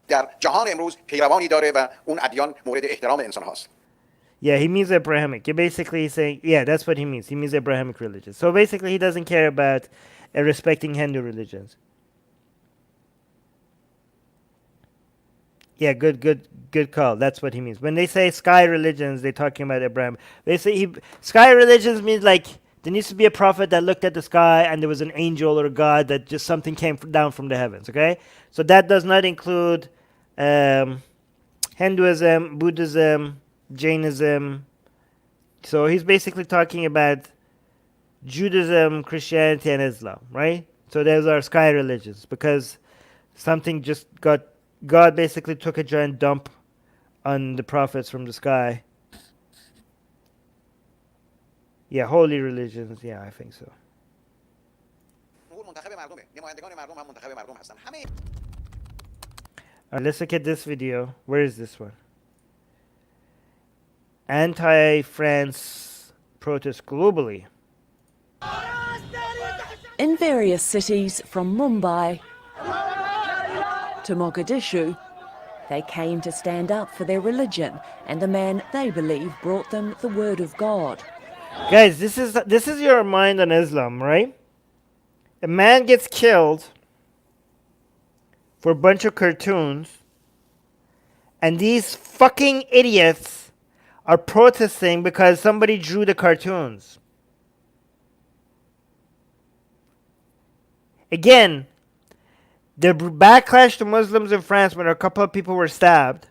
در جهان امروز پیروانی داره و اون ادیان مورد احترام انسان هاست. Yeah, he means Abrahamic. Basically, he's saying, yeah, that's what he means. He means Abrahamic religions. So basically, he doesn't care about respecting Hindu religions. Yeah, good call. That's what he means. When they say sky religions, they're talking about Abraham. They say sky religions means like there needs to be a prophet that looked at the sky and there was an angel or a god that just something came down from the heavens. Okay, so that does not include Hinduism, Buddhism, Jainism. So he's basically talking about Judaism, Christianity, and Islam, right? So those are sky religions because something just God basically took a giant dump on the prophets from the sky. Yeah, holy religions. Yeah, I think so. Let's look at this video. Where is this one? Anti-France protests globally. In various cities from Mumbai to Mogadishu, they came to stand up for their religion and the man they believe brought them the word of God. Guys, this is your mind on Islam, right? A man gets killed for a bunch of cartoons, and these fucking idiots are protesting because somebody drew the cartoons. Again, the backlash to Muslims in France when a couple of people were stabbed,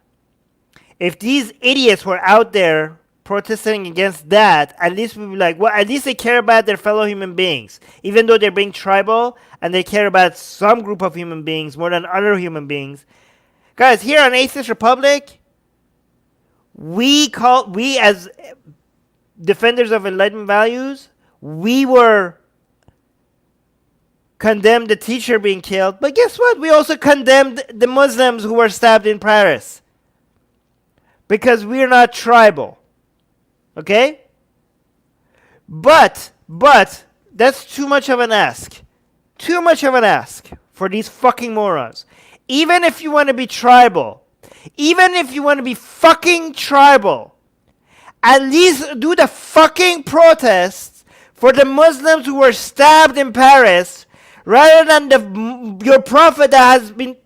if these idiots were out there protesting against that, at least we'd be like, well, at least they care about their fellow human beings. Even though they're being tribal and they care about some group of human beings more than other human beings. Guys, here on Atheist Republic, we as defenders of enlightenment values, we were condemned the teacher being killed, but guess what? We also condemned the Muslims who were stabbed in Paris. Because we're not tribal. Okay? But that's too much of an ask. Too much of an ask for these fucking morons. Even if you want to be tribal, even if you want to be fucking tribal, at least do the fucking protests for the Muslims who were stabbed in Paris rather than your prophet that has been,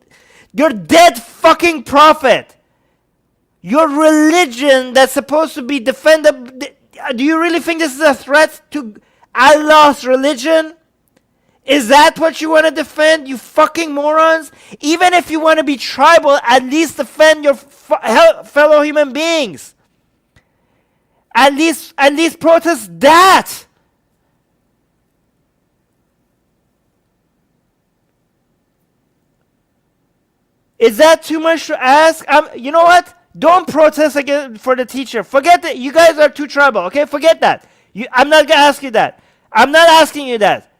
your dead fucking prophet. Your religion that's supposed to be defended. Do you really think this is a threat to Allah's religion? Is that what you want to defend, you fucking morons? Even if you want to be tribal, at least defend your fellow human beings. At least protest that. Is that too much to ask? You know what? Don't protest again for the teacher. Forget that. You guys are too tribal, okay? Forget that. I'm not going to ask you that. I'm not asking you that.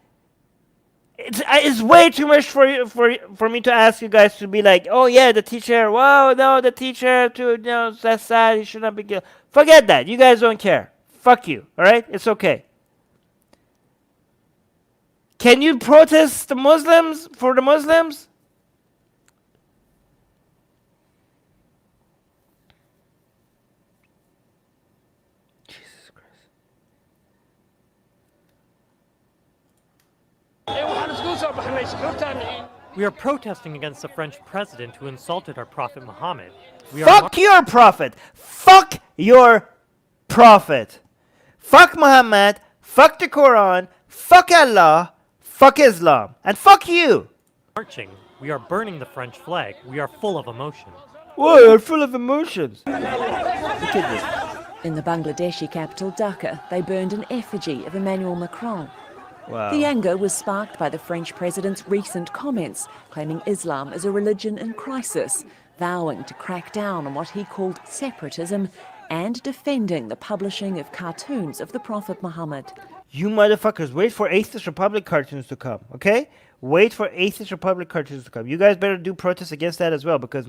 It's way too much for me to ask you guys to be like, oh yeah, the teacher, wow, no, the teacher, too, no, that's sad, he should not be killed. Forget that. You guys don't care. Fuck you, all right? It's okay. Can you protest the Muslims for the Muslims? We are protesting against the French president who insulted our prophet Muhammad. Fuck your prophet! Fuck your prophet! Fuck Muhammad! fuck the Quran, fuck Allah, fuck Islam, and fuck you. Marching. We are burning the French flag. We are full of emotion. Whoa, you're full of emotions. Look at this. In the Bangladeshi capital, Dhaka, they burned an effigy of Emmanuel Macron. Wow. The anger was sparked by the French president's recent comments, claiming Islam is a religion in crisis, vowing to crack down on what he called separatism, and defending the publishing of cartoons of the Prophet Muhammad. You motherfuckers, wait for Atheist Republic cartoons to come, okay? Wait for Atheist Republic cartoons to come. You guys better do protests against that as well, because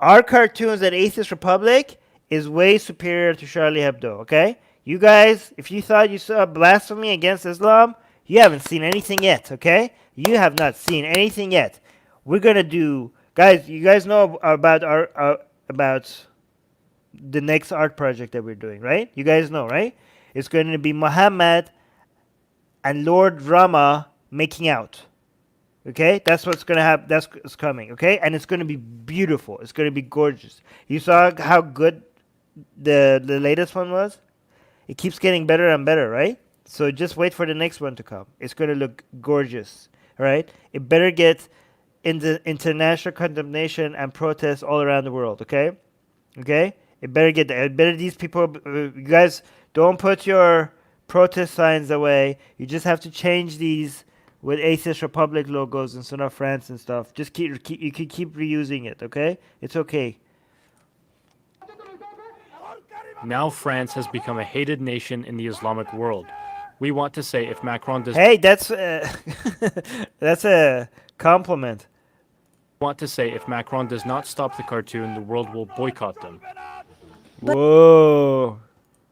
our cartoons at Atheist Republic is way superior to Charlie Hebdo, okay? You guys, if you thought you saw blasphemy against Islam, you haven't seen anything yet, okay? You have not seen anything yet. We're gonna do, guys. You guys know about about the next art project that we're doing, right? You guys know, right? It's going to be Muhammad and Lord Rama making out. Okay, that's what's gonna happen. That's what's coming. Okay, and it's gonna be beautiful. It's gonna be gorgeous. You saw how good the latest one was. It keeps getting better and better, right? So just wait for the next one to come. It's gonna look gorgeous. All right. It better get into international condemnation and protests all around the world. Okay. Okay. It better get there. It better these people. You guys don't put your protest signs away. You just have to change these with Atheist Republic logos instead of France and stuff. Just you can keep reusing it, okay? It's okay. Now France has become a hated nation in the Islamic world. We want to say if Macron does Hey, that's that's a compliment. want to say if Macron does not stop the cartoon, the world will boycott them. Whoa.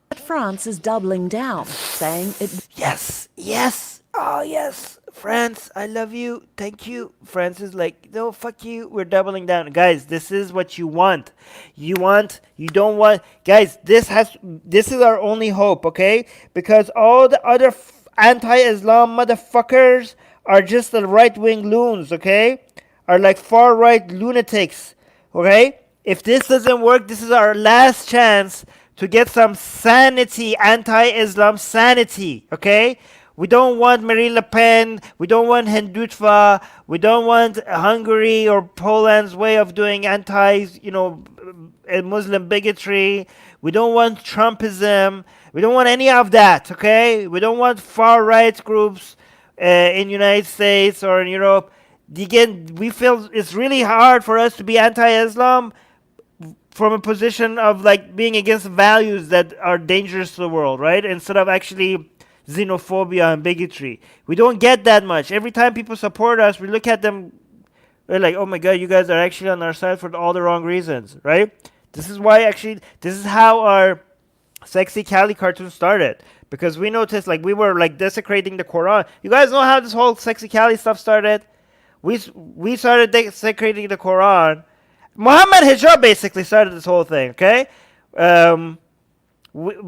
But France is doubling down, saying it... Yes, yes. Oh, yes. France, I love you. Thank you. France is like, no, fuck you. We're doubling down. Guys, this is what you want. You don't want. Guys, this is our only hope, okay? Because all the other anti-Islam motherfuckers are just the right-wing loons, okay? Are like far-right lunatics, okay? If this doesn't work, this is our last chance to get some sanity, anti-Islam sanity, okay? We don't want Marine Le Pen. We don't want Hindutva. We don't want Hungary or Poland's way of doing Muslim bigotry. We don't want Trumpism. We don't want any of that, okay? We don't want far-right groups in United States or in Europe. Again, we feel it's really hard for us to be anti-Islam from a position of like being against values that are dangerous to the world, right? Instead of actually xenophobia and bigotry. We don't get that much. Every time people support us, we look at them, we're like, oh my god, you guys are actually on our side for all the wrong reasons, right? This is how our Sexy Cali cartoon started. Because we noticed like we were like desecrating the Quran. You guys know how this whole Sexy Cali stuff started? We started desecrating the Quran. Muhammad Hijab basically started this whole thing, okay?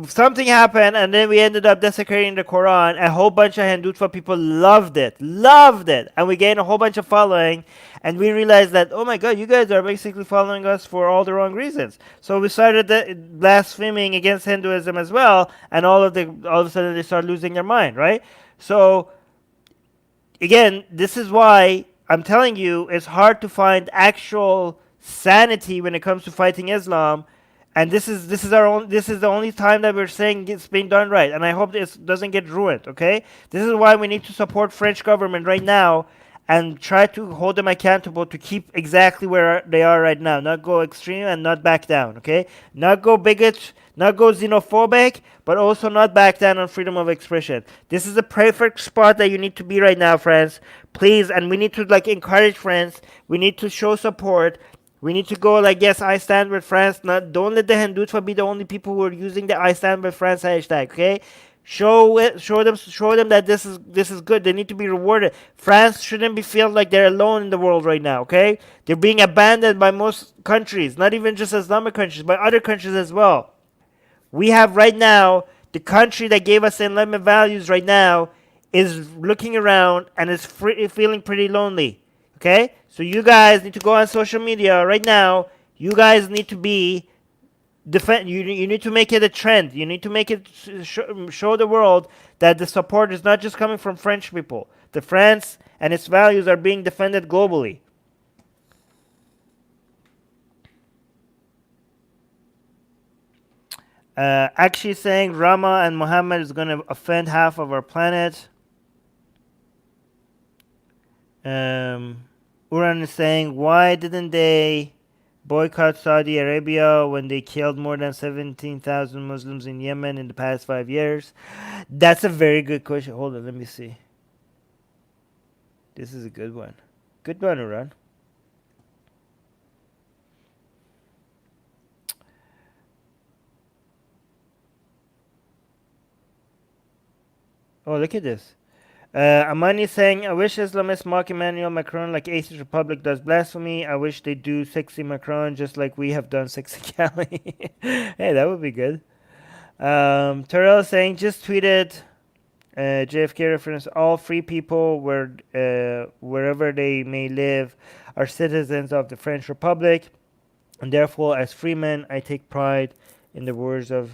Something happened, and then we ended up desecrating the Quran. A whole bunch of Hindutva people loved it, and we gained a whole bunch of following. And we realized that, oh my God, you guys are basically following us for all the wrong reasons. So we started blaspheming against Hinduism as well, and all of a sudden they started losing their mind, right? So again, this is why I'm telling you, it's hard to find actual sanity when it comes to fighting Islam. And this is the only time that we're saying it's being done right, and I hope this doesn't get ruined. Okay, this is why we need to support French government right now and try to hold them accountable to keep exactly where they are right now, not go extreme and not back down. Okay, not go bigot, not go xenophobic, but also not back down on freedom of expression. This is the perfect spot that you need to be right now, friends. Please, and we need to like encourage friends. We need to show support. We need to go like, yes, I stand with France. Don't let the Hindutva be the only people who are using the I stand with France hashtag, okay? Show them that this is good. They need to be rewarded. France shouldn't be feel like they're alone in the world right now, okay? They're being abandoned by most countries, not even just Islamic countries, but other countries as well. We have right now, the country that gave us the Enlightenment values right now is looking around and is feeling pretty lonely, okay? So you guys need to go on social media right now. You guys need to be defend. You need to make it a trend. You need to make it show the world that the support is not just coming from French people. The France and its values are being defended globally. Actually saying Rama and Muhammad is going to offend half of our planet. Uran is saying, why didn't they boycott Saudi Arabia when they killed more than 17,000 Muslims in Yemen in the past 5 years? That's a very good question. Hold on, let me see. This is a good one. Good one, Uran. Oh, look at this. Amani saying, I wish Islamists mock Emmanuel Macron like Atheist Republic does blasphemy. I wish they do sexy Macron just like we have done sexy Cali. Hey, that would be good. Terrell saying, just tweeted JFK reference, all free people wherever they may live are citizens of the French Republic. And therefore, as free men, I take pride in the words of...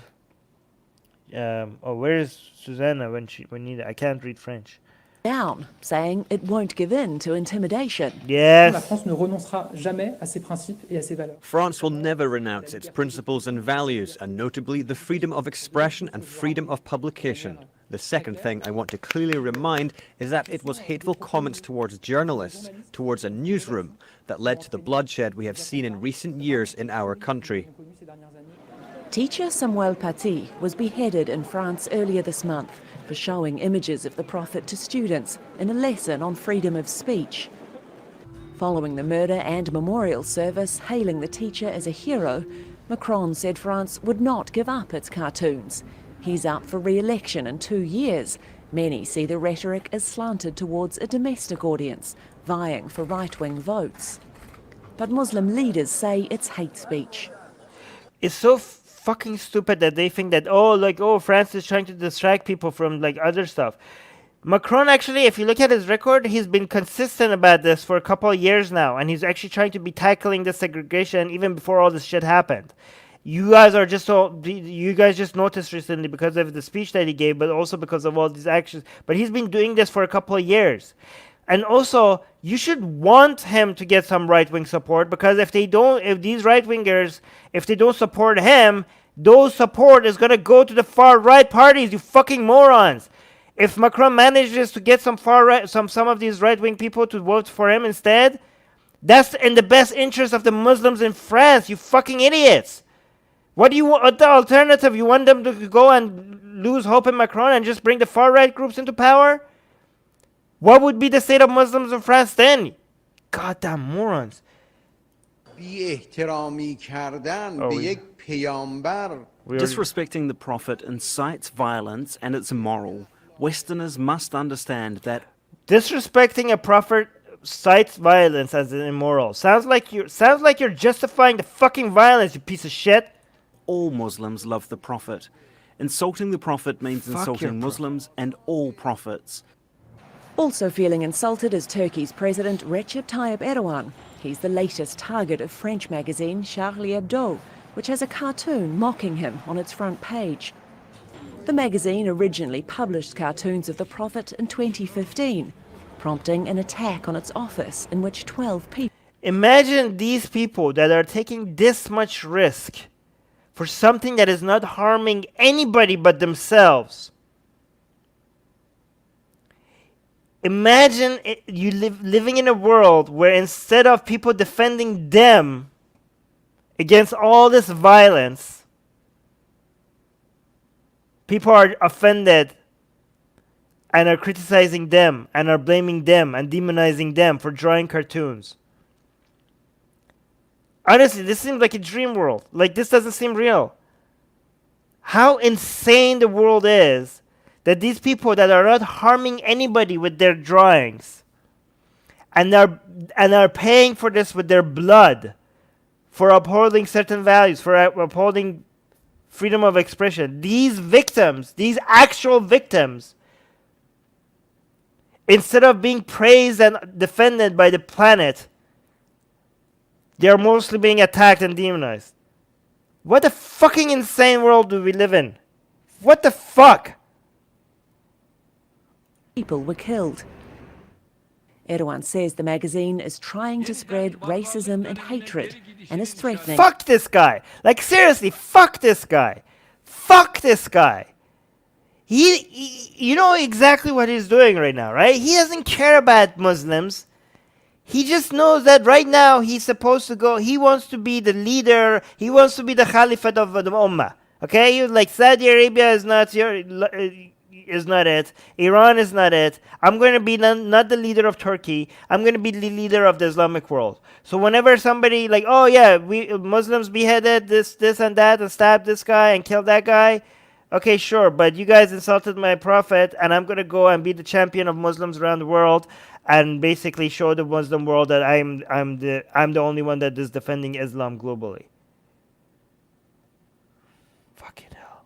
where is Susanna when needed? I can't read French. Down, saying it won't give in to intimidation. Yes. La France ne renoncera jamais à ses principes et à ses valeurs. France will never renounce its principles and values, and notably the freedom of expression and freedom of publication. The second thing I want to clearly remind is that it was hateful comments towards journalists, towards a newsroom, that led to the bloodshed we have seen in recent years in our country. Teacher Samuel Paty was beheaded in France earlier this month for showing images of the Prophet to students in a lesson on freedom of speech. Following the murder and memorial service hailing the teacher as a hero, Macron said France would not give up its cartoons. He's up for re-election in 2 years. Many see the rhetoric as slanted towards a domestic audience, vying for right-wing votes. But Muslim leaders say it's hate speech. It's so fucking stupid that they think that, France is trying to distract people from other stuff. Macron, actually, if you look at his record, he's been consistent about this for a couple of years now, and he's actually trying to be tackling the segregation even before all this shit happened. You guys just noticed recently because of the speech that he gave, but also because of all these actions. But he's been doing this for a couple of years. And also, you should want him to get some right-wing support, because if these right-wingers, if they don't support him, those support is going to go to the far-right parties, you fucking morons. If Macron manages to get some some of these right-wing people to vote for him instead, that's in the best interest of the Muslims in France, you fucking idiots. What do you want? The alternative? You want them to go and lose hope in Macron and just bring the far-right groups into power? What would be the state of Muslims in France then? Goddamn morons. Disrespecting the Prophet incites violence, and it's immoral. Westerners must understand that Disrespecting a prophet cites violence as immoral. Sounds like you're justifying the fucking violence, you piece of shit. all Muslims love the Prophet. Insulting the Prophet means insulting Muslims and all prophets. Also feeling insulted is Turkey's President Recep Tayyip Erdogan. He's the latest target of French magazine Charlie Hebdo, which has a cartoon mocking him on its front page. The magazine originally published cartoons of the Prophet in 2015, prompting an attack on its office in which 12 people... Imagine these people that are taking this much risk for something that is not harming anybody but themselves. Imagine you living in a world where instead of people defending them against all this violence, people are offended and are criticizing them and are blaming them and demonizing them for drawing cartoons. Honestly, this seems like a dream world. Like, this doesn't seem real. How insane the world is that these people that are not harming anybody with their drawings and are paying for this with their blood, for upholding certain values, for upholding freedom of expression. These victims, these actual victims, instead of being praised and defended by the planet, they are mostly being attacked and demonized. What a fucking insane world do we live in? What the fuck? People were killed. Erdogan says the magazine is trying to spread racism and hatred and is threatening. Fuck this guy. Like, seriously, fuck this guy. Fuck this guy. You know exactly what he's doing right now, right? He doesn't care about Muslims. He just knows that right now he's supposed to go, he wants to be the leader, he wants to be the Caliphate of the Ummah. Okay? He was like, Saudi Arabia is not it. Iran is not it. I'm going to be not the leader of Turkey. I'm going to be the leader of the Islamic world. So whenever somebody like, oh yeah, we Muslims beheaded this and that and stabbed this guy and killed that guy. Okay, sure, but you guys insulted my prophet, and I'm going to go and be the champion of Muslims around the world and basically show the Muslim world that I'm the only one that is defending Islam globally. Fucking hell.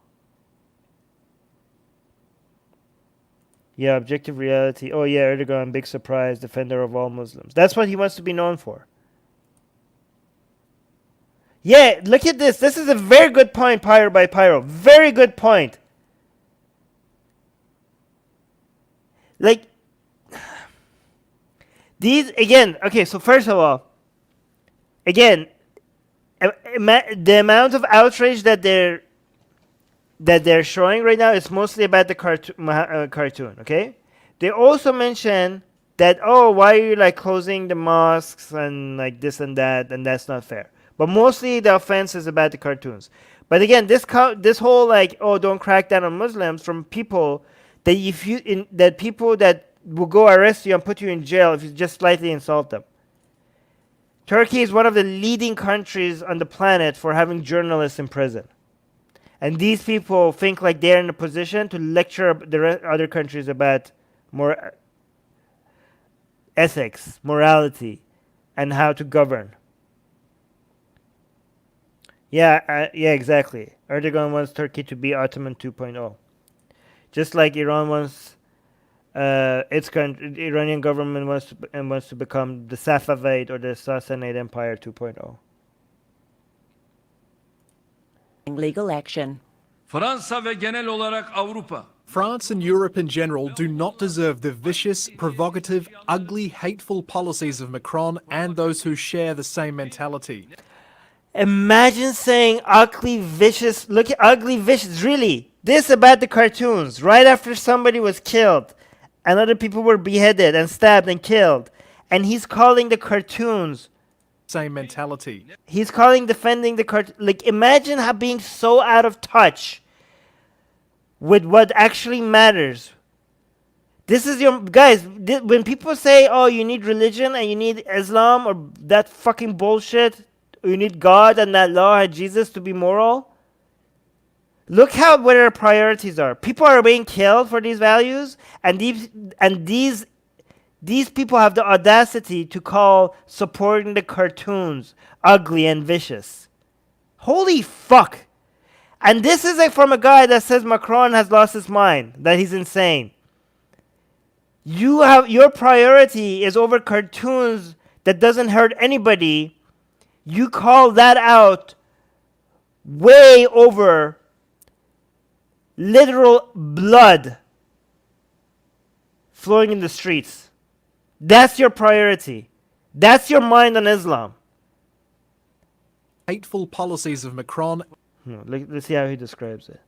Yeah, objective reality. Oh yeah, Erdogan, big surprise, defender of all Muslims. That's what he wants to be known for. Yeah, look at this. This is a very good point, Pyro by Pyro. Very good point. Like, these, again, okay, so first of all, again, the amount of outrage that they're showing right now is mostly about the cartoon, okay? They also mention that, oh, why are you, like, closing the mosques and, like, this and that's not fair. But mostly the offense is about the cartoons. But again, this whole like, oh, don't crack down on Muslims from people that people that will go arrest you and put you in jail if you just slightly insult them. Turkey is one of the leading countries on the planet for having journalists in prison. And these people think like they're in a position to lecture the other countries about more ethics, morality, and how to govern. Yeah, exactly. Erdogan wants Turkey to be Ottoman 2.0. Just like Iran wants, its country, the Iranian government wants to become the Safavid or the Sassanid Empire 2.0. Legal action. Fransa ve genel olarak Avrupa. France and Europe in general do not deserve the vicious, provocative, ugly, hateful policies of Macron and those who share the same mentality. Imagine saying ugly, vicious. Look at ugly, vicious. Really, this about the cartoons. Right after somebody was killed, and other people were beheaded and stabbed and killed, and he's calling the cartoons same mentality. He's calling defending the cartoon. Like, imagine how being so out of touch with what actually matters. This is your guys. When people say, "Oh, you need religion and you need Islam," or that fucking bullshit. You need God and that law and Jesus to be moral. Look what our priorities are. People are being killed for these values, and these people have the audacity to call supporting the cartoons ugly and vicious. Holy fuck! And this is like from a guy that says Macron has lost his mind, that he's insane. Your priority is over cartoons that doesn't hurt anybody. You call that out way over literal blood flowing in the streets. That's your priority. That's your mind on Islam. Hateful policies of Macron. Let's see how he describes it.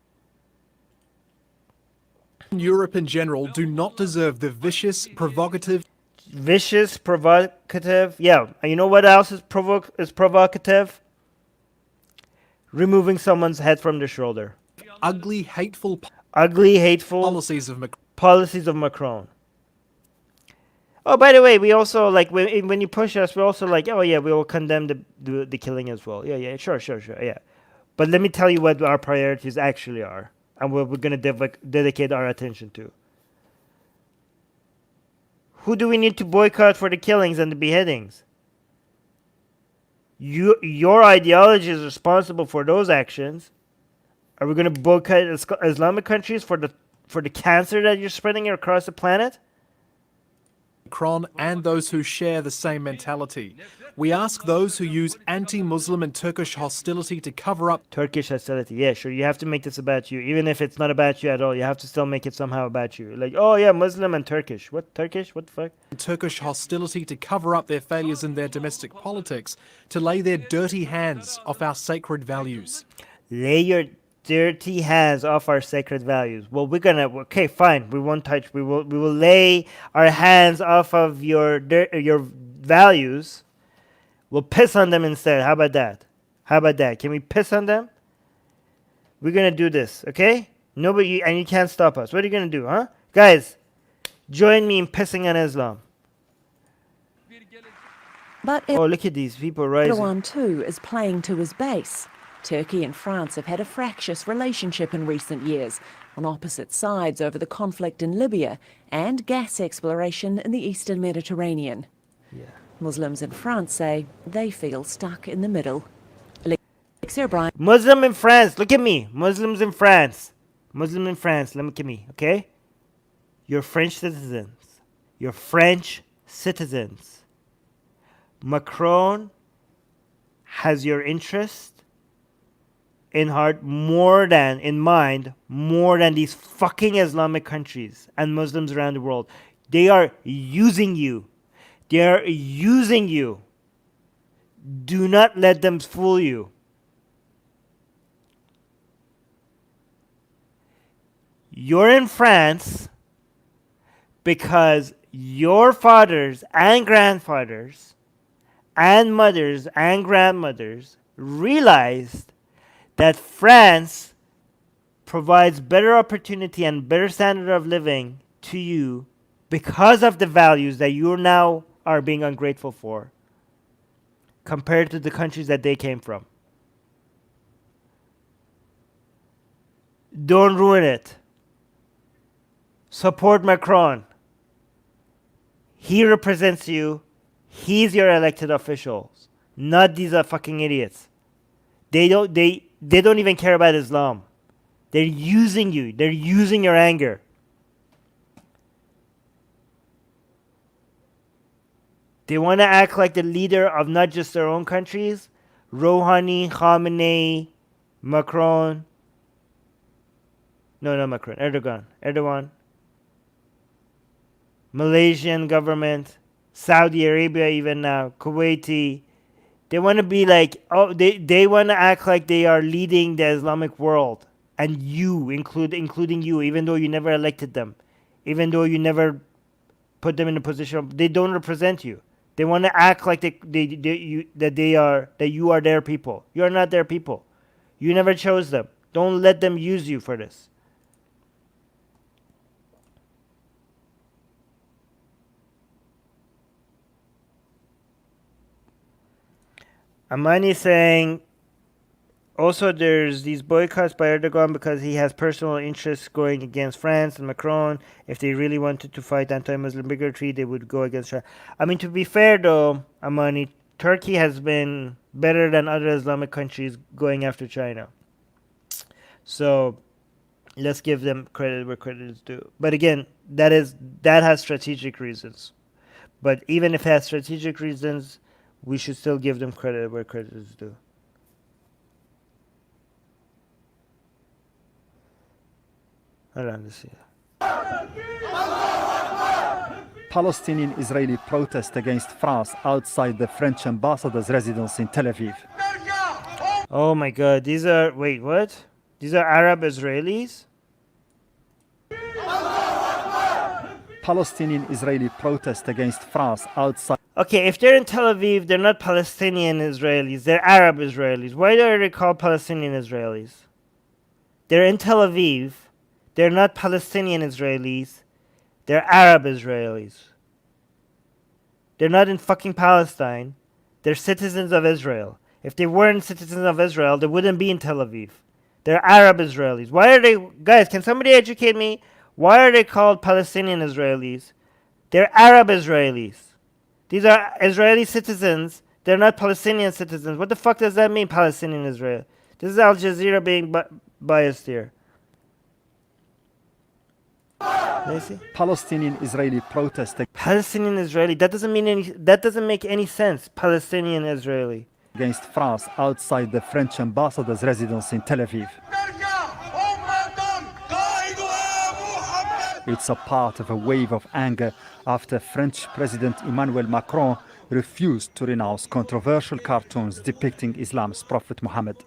Europe in general do not deserve the vicious, provocative. Yeah. And you know what else is provocative? Removing someone's head from their shoulder. Ugly, hateful policies of Macron. Oh, by the way, we also like when you push us, we're also like, oh yeah, we will condemn the killing as well. Yeah, sure, yeah. But let me tell you what our priorities actually are, and what we're gonna dedicate our attention to. Who do we need to boycott for the killings and the beheadings? Your ideology is responsible for those actions. Are we going to boycott Islamic countries for the cancer that you're spreading across the planet? Macron and those who share the same mentality. We ask those who use anti-Muslim and Turkish hostility to cover up Turkish hostility. Yeah, sure. You have to make this about you. Even if it's not about you at all, you have to still make it somehow about you. Like, oh yeah, Muslim and Turkish. What, Turkish? What the fuck? Turkish hostility to cover up their failures in their domestic politics, to lay their dirty hands off our sacred values. Lay your dirty hands off our sacred values. Well, we're gonna, okay, fine. We won't touch. We will lay our hands off of your values. We'll piss on them instead. How about that? How about that? Can we piss on them? We're gonna do this, okay? Nobody, and you can't stop us. What are you gonna do, huh? Guys, join me in pissing on Islam. But Oh, look at these people rising. Erdogan too is playing to his base. Turkey and France have had a fractious relationship in recent years, on opposite sides over the conflict in Libya and gas exploration in the eastern Mediterranean. Yeah. Muslims in France say they feel stuck in the middle. Muslim in France, look at me. Muslims in France. Muslim in France, look at me, okay? You're French citizens. You're French citizens. Macron has your interest in heart more than, in mind, more than these fucking Islamic countries and Muslims around the world. They are using you. They are using you. Do not let them fool you. You're in France because your fathers and grandfathers and mothers and grandmothers realized that France provides better opportunity and better standard of living to you because of the values that you now are being ungrateful for compared to the countries that they came from. Don't ruin it. Support Macron. He represents you. He's your elected officials, not these fucking idiots. They don't even care about Islam. They're using you. They're using your anger. They want to act like the leader of not just their own countries. Rouhani, Khamenei, Macron. No, not Macron. Erdogan. Malaysian government. Saudi Arabia even now. Kuwaiti. They want to be like, oh, they want to act like they are leading the Islamic world. And you, including you, even though you never elected them. Even though you never put them in a position, they don't represent you. They want to act like you are their people. You are not their people. You never chose them. Don't let them use you for this. Amani saying, also there's these boycotts by Erdogan because he has personal interests going against France and Macron. If they really wanted to fight anti-Muslim bigotry, they would go against China. I mean, to be fair though, Amani, Turkey has been better than other Islamic countries going after China. So let's give them credit where credit is due. But again, that has strategic reasons. But even if it has strategic reasons, we should still give them credit where credit is due. Hold on, let's see. Palestinian-Israeli protest against France outside the French ambassador's residence in Tel Aviv. Oh my god, these are, wait, what? These are Arab Israelis? Palestinian-Israeli protest against France outside. Okay, if they're in Tel Aviv, they're not Palestinian Israelis, they're Arab Israelis. Why are they called Palestinian Israelis? They're in Tel Aviv, they're not Palestinian Israelis, they're Arab Israelis. They're not in fucking Palestine, they're citizens of Israel. If they weren't citizens of Israel, they wouldn't be in Tel Aviv. They're Arab Israelis. Why are they, guys, can somebody educate me? Why are they called Palestinian Israelis? They're Arab Israelis. These are Israeli citizens. They're not Palestinian citizens. What the fuck does that mean, Palestinian Israel? This is Al Jazeera being biased here. Let me see. Palestinian-Israeli protest Palestinian-Israeli. That doesn't mean any. That doesn't make any sense. Palestinian-Israeli. against France outside the French ambassador's residence in Tel Aviv. It's a part of a wave of anger after French President Emmanuel Macron refused to renounce controversial cartoons depicting Islam's Prophet Muhammad.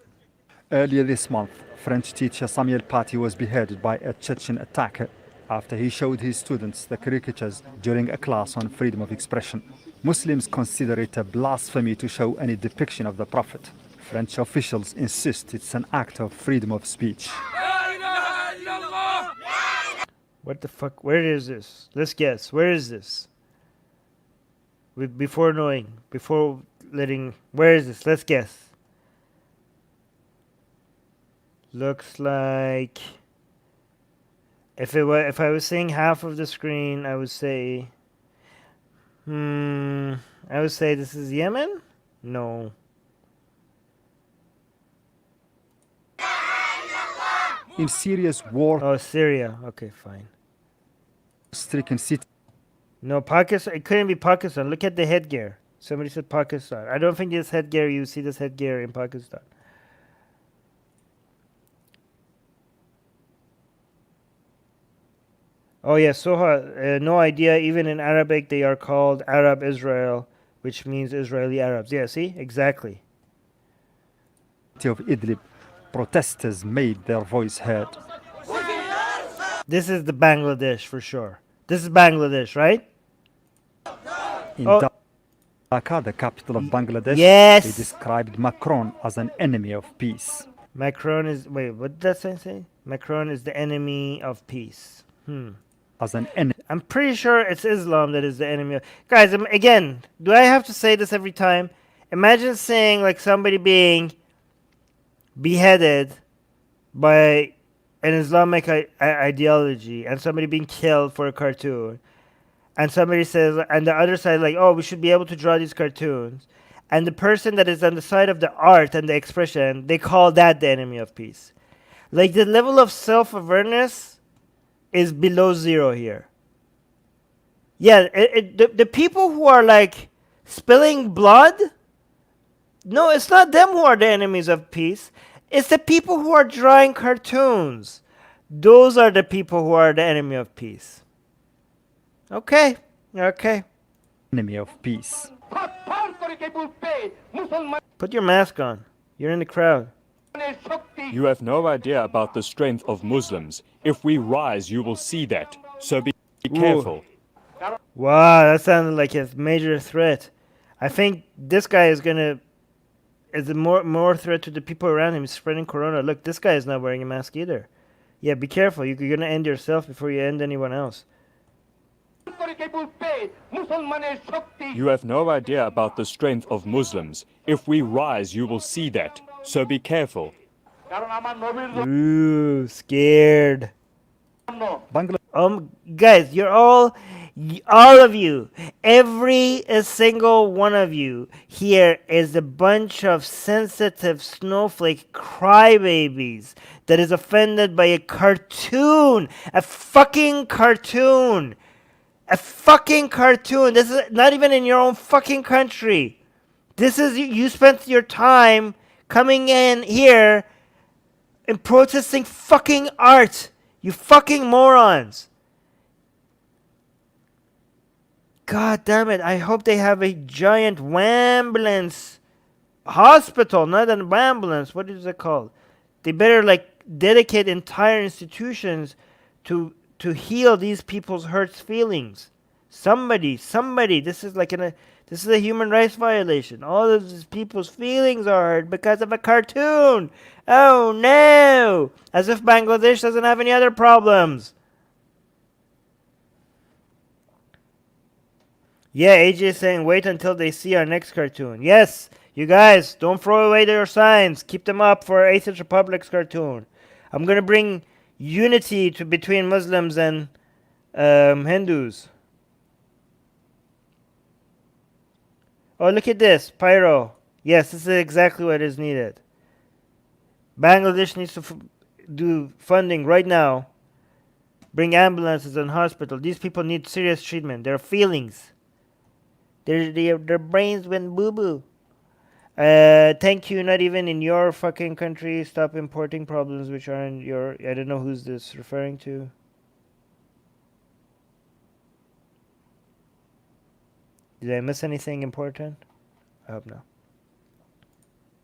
Earlier this month, French teacher Samuel Paty was beheaded by a Chechen attacker after he showed his students the caricatures during a class on freedom of expression. Muslims consider it a blasphemy to show any depiction of the Prophet. French officials insist it's an act of freedom of speech. What the fuck? Where is this? Let's guess. Where is this? Before knowing, before letting. Where is this? Let's guess. Looks like. If I was saying half of the screen, I would say. I would say this is Yemen. No. In Syria's war. Oh, Syria. Okay, fine. Stricken city. No, Pakistan. It couldn't be Pakistan. Look at the headgear. Somebody said Pakistan. I don't think this headgear. You see this headgear in Pakistan. Oh yeah, Soha. No idea. Even in Arabic, they are called Arab Israel, which means Israeli Arabs. Yeah, see, exactly. Of Idlib, protesters made their voice heard. This is the Bangladesh for sure. This is Bangladesh, right? In Dhaka, the capital of Bangladesh, yes, they described Macron as an enemy of peace. Macron is, wait, what did that say? Macron is the enemy of peace. As an enemy. I'm pretty sure it's Islam that is the enemy of... Guys, again, do I have to say this every time? Imagine saying like somebody being beheaded by an Islamic ideology and somebody being killed for a cartoon, and somebody says, and the other side like, oh, we should be able to draw these cartoons, and the person that is on the side of the art and the expression, they call that the enemy of peace. Like, the level of self-awareness is below zero here. Yeah, the people who are like spilling blood, no, it's not them who are the enemies of peace. It's the people who are drawing cartoons. Those are the people who are the enemy of peace. Okay, okay. Enemy of peace. Put your mask on. You're in the crowd. You have no idea about the strength of Muslims. If we rise, you will see that. So be careful. Wow, that sounded like a major threat. I think this guy is gonna... is a more threat to the people around him. He's spreading corona. Look, this guy is not wearing a mask either. Yeah, be careful. You're gonna end yourself before you end anyone else. You have no idea about the strength of Muslims. If we rise, you will see that. So be careful. Ooh, scared. Guys, you're all of you, every single one of you here is a bunch of sensitive snowflake crybabies that is offended by a cartoon, a fucking cartoon. A fucking cartoon. This is not even in your own fucking country. This is, you spent your time coming in here and protesting fucking art. You fucking morons. God damn it. I hope they have a giant ambulance hospital, not an ambulance. What is it called? They better like dedicate entire institutions to heal these people's hurt feelings. Somebody, this is like this is a human rights violation. All of these people's feelings are hurt because of a cartoon. Oh no! As if Bangladesh doesn't have any other problems. Yeah, AJ is saying wait until they see our next cartoon. Yes, you guys, don't throw away your signs. Keep them up for Atheist Republic's cartoon. I'm gonna bring unity between Muslims and Hindus. Oh, look at this. Pyro. Yes, this is exactly what is needed. Bangladesh needs to do funding right now. bring ambulances and hospital. These people need serious treatment. Their feelings. Their brains went boo-boo. Thank you, not even in your fucking country. Stop importing problems which are in your... I don't know who's this referring to. Did I miss anything important? I hope not.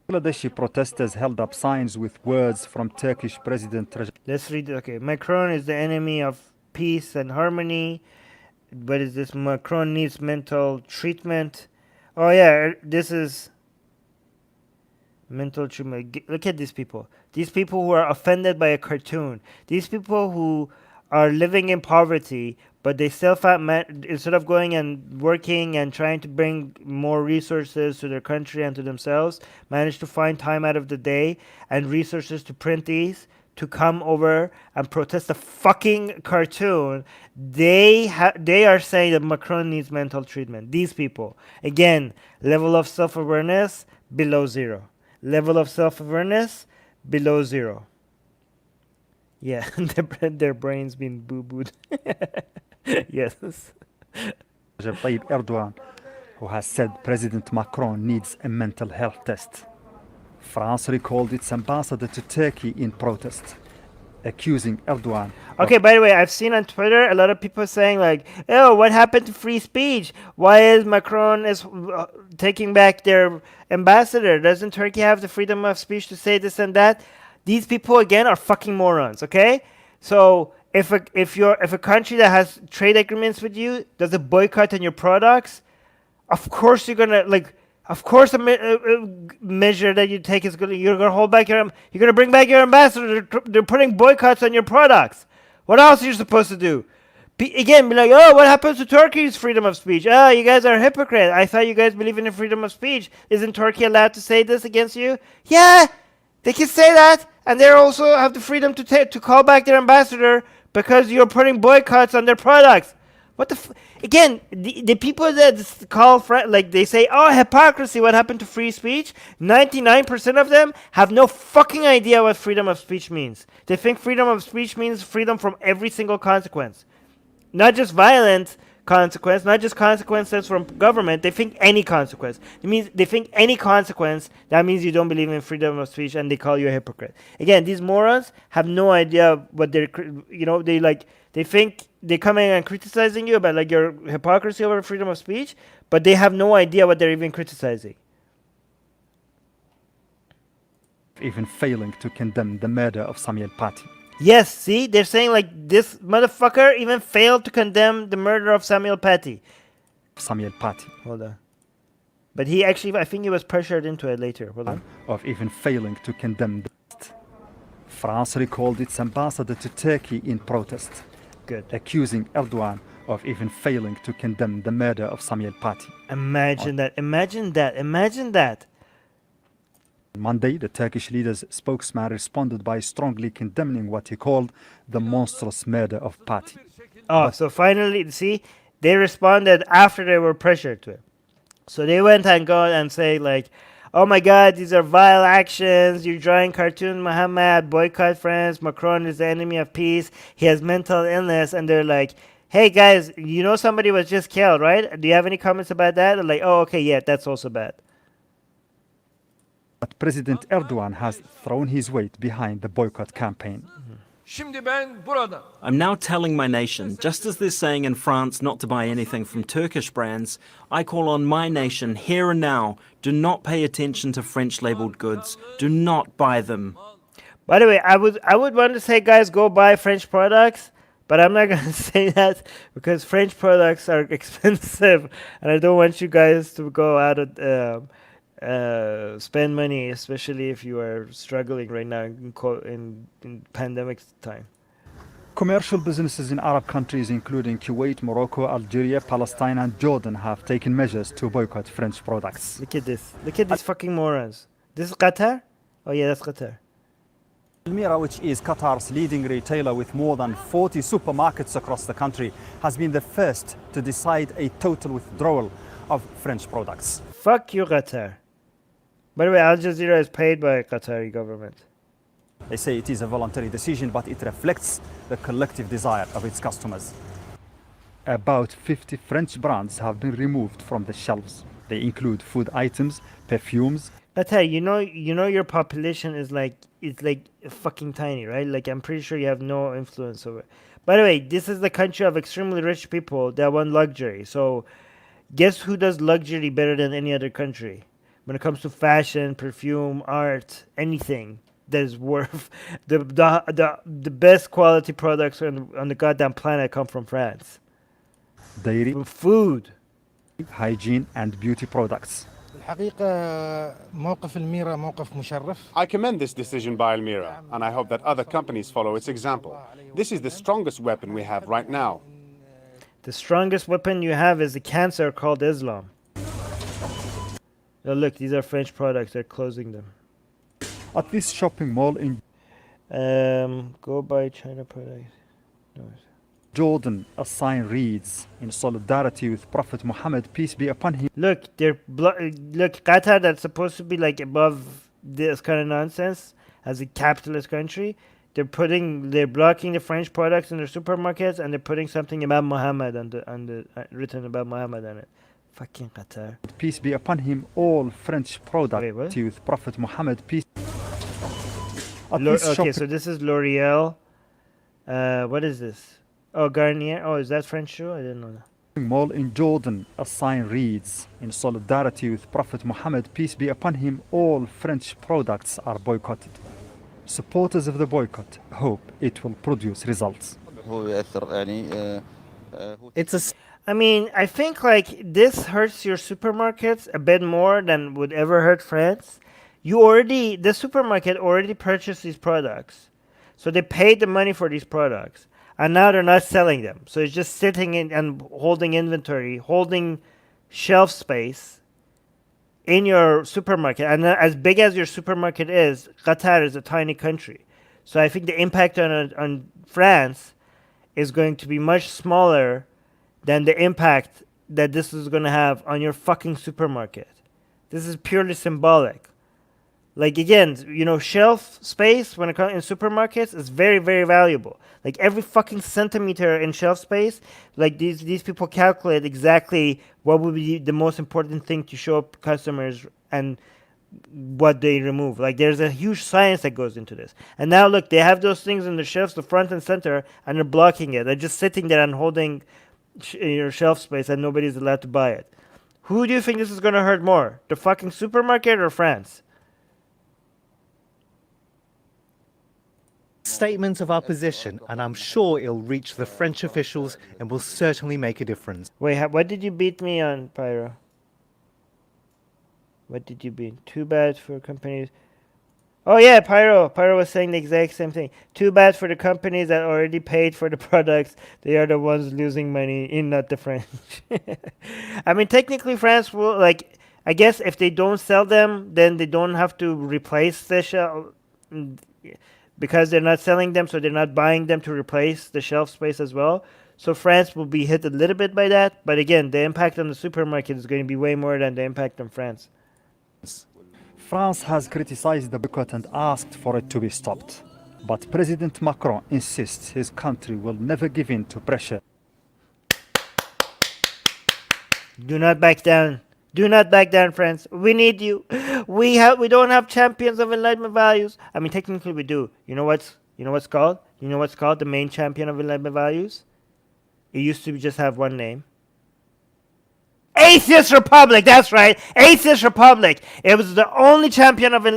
Bangladeshi protesters held up signs with words from Turkish President Recep. Let's read it. Okay, Macron is the enemy of peace and harmony. What is this? Macron needs mental treatment. Oh yeah, this is mental treatment. Look at these people. These people who are offended by a cartoon. These people who are living in poverty, but they still instead of going and working and trying to bring more resources to their country and to themselves, manage to find time out of the day and resources to print these, to come over and protest a fucking cartoon. They are saying that Macron needs mental treatment. These people, again, level of self-awareness below 0. Level of self-awareness below 0. Yeah, their brains been boo-booed. Yes. Recep Tayyip Erdogan, who has said President Macron needs a mental health test. France recalled its ambassador to Turkey in protest, accusing Erdogan. Okay, by the way, I've seen on Twitter a lot of people saying like, oh, what happened to free speech? Why is Macron taking back their ambassador? Doesn't Turkey have the freedom of speech to say this and that? These people, again, are fucking morons, okay? So if a country that has trade agreements with you does a boycott on your products, of course you're gonna of course a measure that you take is you're gonna hold back you're gonna bring back your ambassador. They're putting boycotts on your products. What else are you supposed to do? Be like, oh, what happens to Turkey's freedom of speech? Oh, you guys are hypocrites. I thought you guys believe in the freedom of speech. Isn't Turkey allowed to say this against you? Yeah, they can say that, and they also have the freedom to call back their ambassador because you're putting boycotts on their products. What the again, the people that call they say, oh, hypocrisy, what happened to free speech? 99% of them have no fucking idea what freedom of speech means. They think freedom of speech means freedom from every single consequence. Not just violent consequence, not just consequences from government. They think any consequence. It means they think any consequence, that means you don't believe in freedom of speech and they call you a hypocrite. Again, these morons have no idea what they're, they think they're coming and criticizing you about your hypocrisy over freedom of speech, but they have no idea what they're even criticizing. Even failing to condemn the murder of Samuel Paty. Yes, see, they're saying this motherfucker even failed to condemn the murder of Samuel Paty. Samuel Paty. Hold on. But he actually, I think he was pressured into it later. Hold on. Of even failing to condemn France recalled its ambassador to Turkey in protest. Good. Accusing Erdogan of even failing to condemn the murder of Samuel Paty. Imagine that. On Monday, the Turkish leader's spokesman responded by strongly condemning what he called the monstrous murder of Paty. Oh, so finally, see, they responded after they were pressured to it. So they went and go and say oh my God, these are vile actions. You're drawing cartoon Muhammad, boycott France. Macron is the enemy of peace. He has mental illness. And they're like, hey guys, you know somebody was just killed, right? Do you have any comments about that? They're like, oh, okay, yeah, that's also bad. But President Erdogan has thrown his weight behind the boycott campaign. I'm now telling my nation, just as they're saying in France not to buy anything from Turkish brands, I call on my nation here and now, do not pay attention to French labeled goods. Do not buy them. By the way, I would want to say, guys, go buy French products, but I'm not going to say that because French products are expensive, and I don't want you guys to go out of spend money, especially if you are struggling right now in pandemic time. Commercial businesses in Arab countries including Kuwait, Morocco, Algeria, Palestine and Jordan have taken measures to boycott French products. Look at this. Look at these fucking morons. This is Qatar? Oh yeah, that's Qatar. Almira, which is Qatar's leading retailer with more than 40 supermarkets across the country, has been the first to decide a total withdrawal of French products. Fuck you, Qatar. By the way, Al Jazeera is paid by Qatari government. They say it is a voluntary decision, but it reflects the collective desire of its customers. About 50 French brands have been removed from the shelves. They include food items, perfumes. But hey, you know your population is like, it's like fucking tiny, right? Like, I'm pretty sure you have no influence over it. By the way, this is the country of extremely rich people that want luxury. So guess who does luxury better than any other country? When it comes to fashion, perfume, art, anything that is worth the best quality products on the goddamn planet come from France. Dairy, food, hygiene and beauty products. I commend this decision by Almira, and I hope that other companies follow its example. This is the strongest weapon we have right now. The strongest weapon you have is a cancer called Islam. Oh, look, these are French products. They're closing them. At this shopping mall in go buy China products. No. Jordan, a sign reads, in solidarity with Prophet Muhammad, peace be upon him. Look, look, Qatar, that's supposed to be like above this kind of nonsense as a capitalist country. They're blocking the French products in their supermarkets, and they're putting something about Muhammad written about Muhammad on it. Fucking Qatar. Peace be upon him, all French products with Prophet Muhammad, peace. Okay, so this is L'Oreal. What is this? Oh, Garnier. Oh, is that French too? I didn't know that. Mall in Jordan, a sign reads, in solidarity with Prophet Muhammad, peace be upon him, all French products are boycotted. Supporters of the boycott hope it will produce results. I mean, I think like this hurts your supermarkets a bit more than would ever hurt France. The supermarket already purchased these products. So they paid the money for these products. And now they're not selling them. So it's just sitting in and holding inventory, holding shelf space in your supermarket. And as big as your supermarket is, Qatar is a tiny country. So I think the impact on France is going to be much smaller than the impact that this is going to have on your fucking supermarket. This is purely symbolic. Like, again, shelf space when it comes in supermarkets is very, very valuable. Like, every fucking centimeter in shelf space, like, these people calculate exactly what would be the most important thing to show up customers and what they remove. Like, there's a huge science that goes into this. And now, look, they have those things in the shelves, the front and center, and they're blocking it. They're just sitting there and holding your shelf space, and nobody's allowed to buy it. Who do you think this is going to hurt more? The fucking supermarket or France? Statement of our position, and I'm sure it'll reach the French officials and will certainly make a difference. Wait, what did you beat me on, Pyro? What did you beat? Too bad for companies. Oh yeah, Pyro was saying the exact same thing. Too bad for the companies that already paid for the products. They are the ones losing money, not the French. I mean, technically France will, like, I guess if they don't sell them, then they don't have to replace the shelf. Because they're not selling them, so they're not buying them to replace the shelf space as well. So France will be hit a little bit by that. But again, the impact on the supermarket is going to be way more than the impact on France. France has criticized the boycott and asked for it to be stopped. But President Macron insists his country will never give in to pressure. Do not back down. Do not back down, France. We need you. We don't have champions of Enlightenment values. I mean, technically we do. You know what's called? You know what's called the main champion of Enlightenment values? It used to just have one name. Atheist Republic. That's right. Atheist Republic. It was the only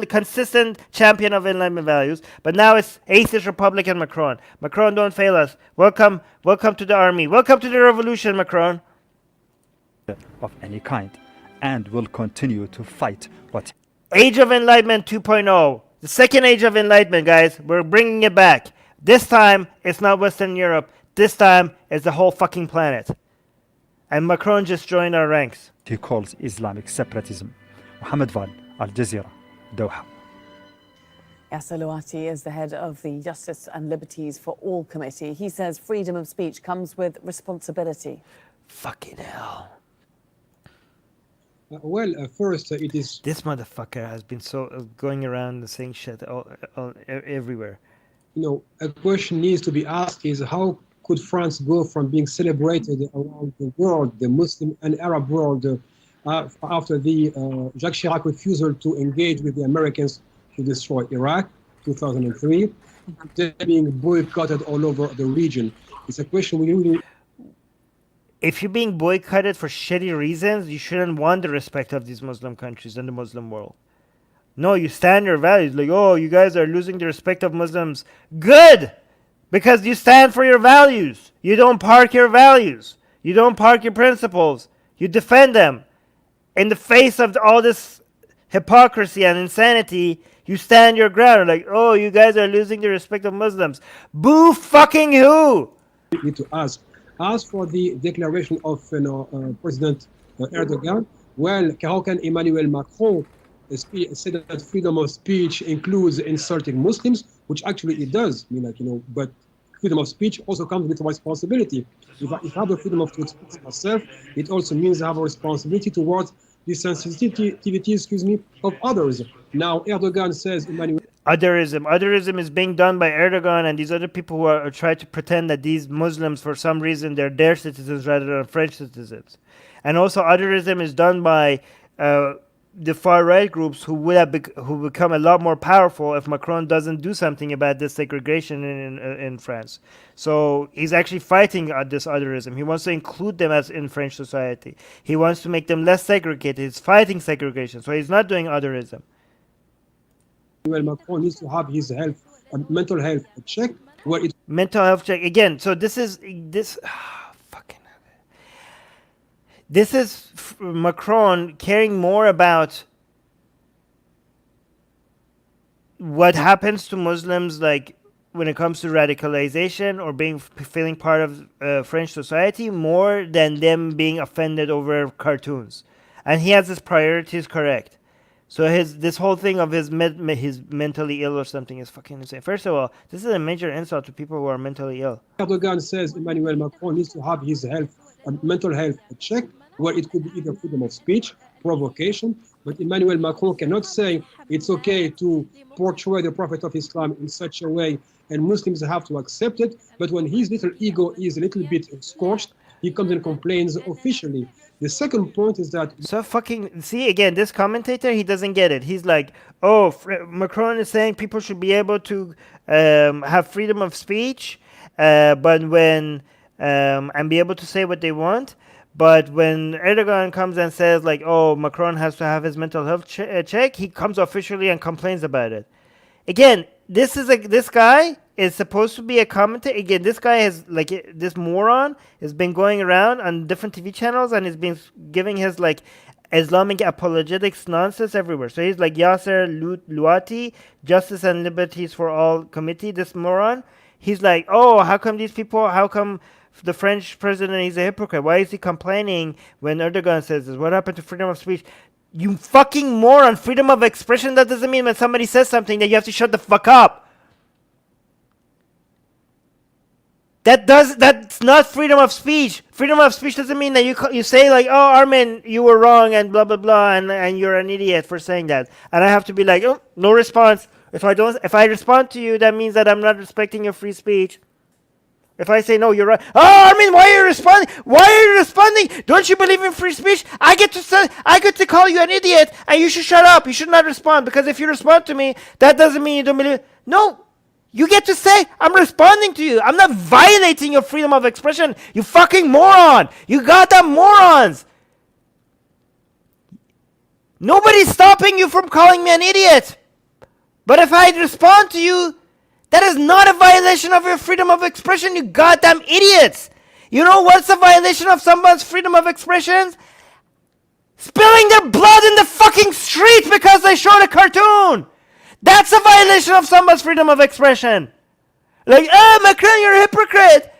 consistent champion of Enlightenment values. But now it's Atheist Republic and Macron. Macron, don't fail us. Welcome to the army. Welcome to the revolution, Macron. Of any kind. And will continue to fight what Age of Enlightenment 2.0. The second age of enlightenment, guys. We're bringing it back. This time, it's not Western Europe. This time, it's the whole fucking planet. And Macron just joined our ranks. He calls Islamic separatism. Mohammed Val, Al Jazeera, Doha. Yasser Louati is the head of the Justice and Liberties for All Committee. He says freedom of speech comes with responsibility. Fucking hell. First, it is... This motherfucker has been going around saying shit everywhere. A question needs to be asked is how could France go from being celebrated around the world, the Muslim and Arab world, after the Jacques Chirac refusal to engage with the Americans to destroy Iraq, 2003, they're being boycotted all over the region. It's a question we really... If you're being boycotted for shitty reasons, you shouldn't want the respect of these Muslim countries and the Muslim world. No, you stand your values. Like, oh, you guys are losing the respect of Muslims. Good! Because you stand for your values. You don't park your values. You don't park your principles. You defend them. In the face of all this hypocrisy and insanity, you stand your ground. Like, oh, you guys are losing the respect of Muslims. Boo fucking who? Need to ask. As for the declaration of President Erdogan, well, how can Emmanuel Macron say that freedom of speech includes insulting Muslims, which actually it does. But freedom of speech also comes with a responsibility. If I have the freedom to express myself, it also means I have a responsibility towards the sensitivity, of others. Now, Erdogan says, Otherism is being done by Erdogan and these other people who are trying to pretend that these Muslims, for some reason, they're their citizens rather than French citizens. And also, otherism is done by the far-right groups who become a lot more powerful if Macron doesn't do something about this segregation in France. So he's actually fighting this otherism. He wants to include them as in French society. He wants to make them less segregated. He's fighting segregation. So he's not doing otherism. Macron needs to have his mental health check. Mental health check again. So this is Macron caring more about what happens to Muslims, like when it comes to radicalization or feeling part of French society, more than them being offended over cartoons. And he has his priorities correct. So this whole thing of his mentally ill or something is fucking insane. First of all, this is a major insult to people who are mentally ill. Erdogan says Emmanuel Macron needs to have his mental health check. Well, it could be either freedom of speech, provocation, but Emmanuel Macron cannot say it's okay to portray the Prophet of Islam in such a way and Muslims have to accept it, but when his little ego is a little bit scorched, he comes and complains officially. The second point is that... So fucking... See, again, this commentator, he doesn't get it. He's like, oh, Macron is saying people should be able to have freedom of speech, but when... and be able to say what they want. But when Erdogan comes and says, like, oh, Macron has to have his mental health check, he comes officially and complains about it. Again, this guy is supposed to be a commentator. Again, this guy has, like, this moron has been going around on different TV channels and has been giving his, like, Islamic apologetics nonsense everywhere. So he's like Yasser Louati, Justice and Liberties for All Committee, this moron. He's like, oh, how come the French president is a hypocrite? Why is he complaining when Erdogan says this? What happened to freedom of speech? You fucking moron. Freedom of expression, that doesn't mean when somebody says something that you have to shut the fuck up. That's not freedom of speech. Freedom of speech doesn't mean that you say like, oh, Armin, you were wrong and blah blah blah, and you're an idiot for saying that. And I have to be like, oh, no response. If I respond to you, that means that I'm not respecting your free speech. If I say no, you're right. Oh, Armin, why are you responding? Why are you responding? Don't you believe in free speech? I get to call you an idiot, and you should shut up. You should not respond, because if you respond to me, that doesn't mean you don't believe. No, you get to say I'm responding to you. I'm not violating your freedom of expression. You fucking moron. You goddamn morons. Nobody's stopping you from calling me an idiot. But if I respond to you, that is not a violation of your freedom of expression, you goddamn idiots! You know what's a violation of someone's freedom of expression? Spilling their blood in the fucking street because they showed a cartoon! That's a violation of someone's freedom of expression! Like, oh, Macron, you're a hypocrite!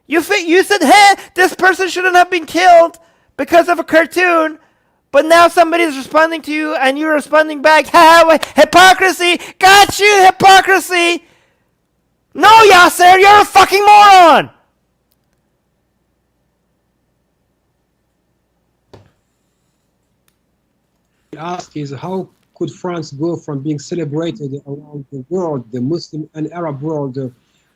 You said, hey, this person shouldn't have been killed because of a cartoon, but now somebody's responding to you and you're responding back, ha, hypocrisy! Got you, hypocrisy! No, Yasser, you're a fucking moron! ask is how could France go from being celebrated around the world, the Muslim and Arab world,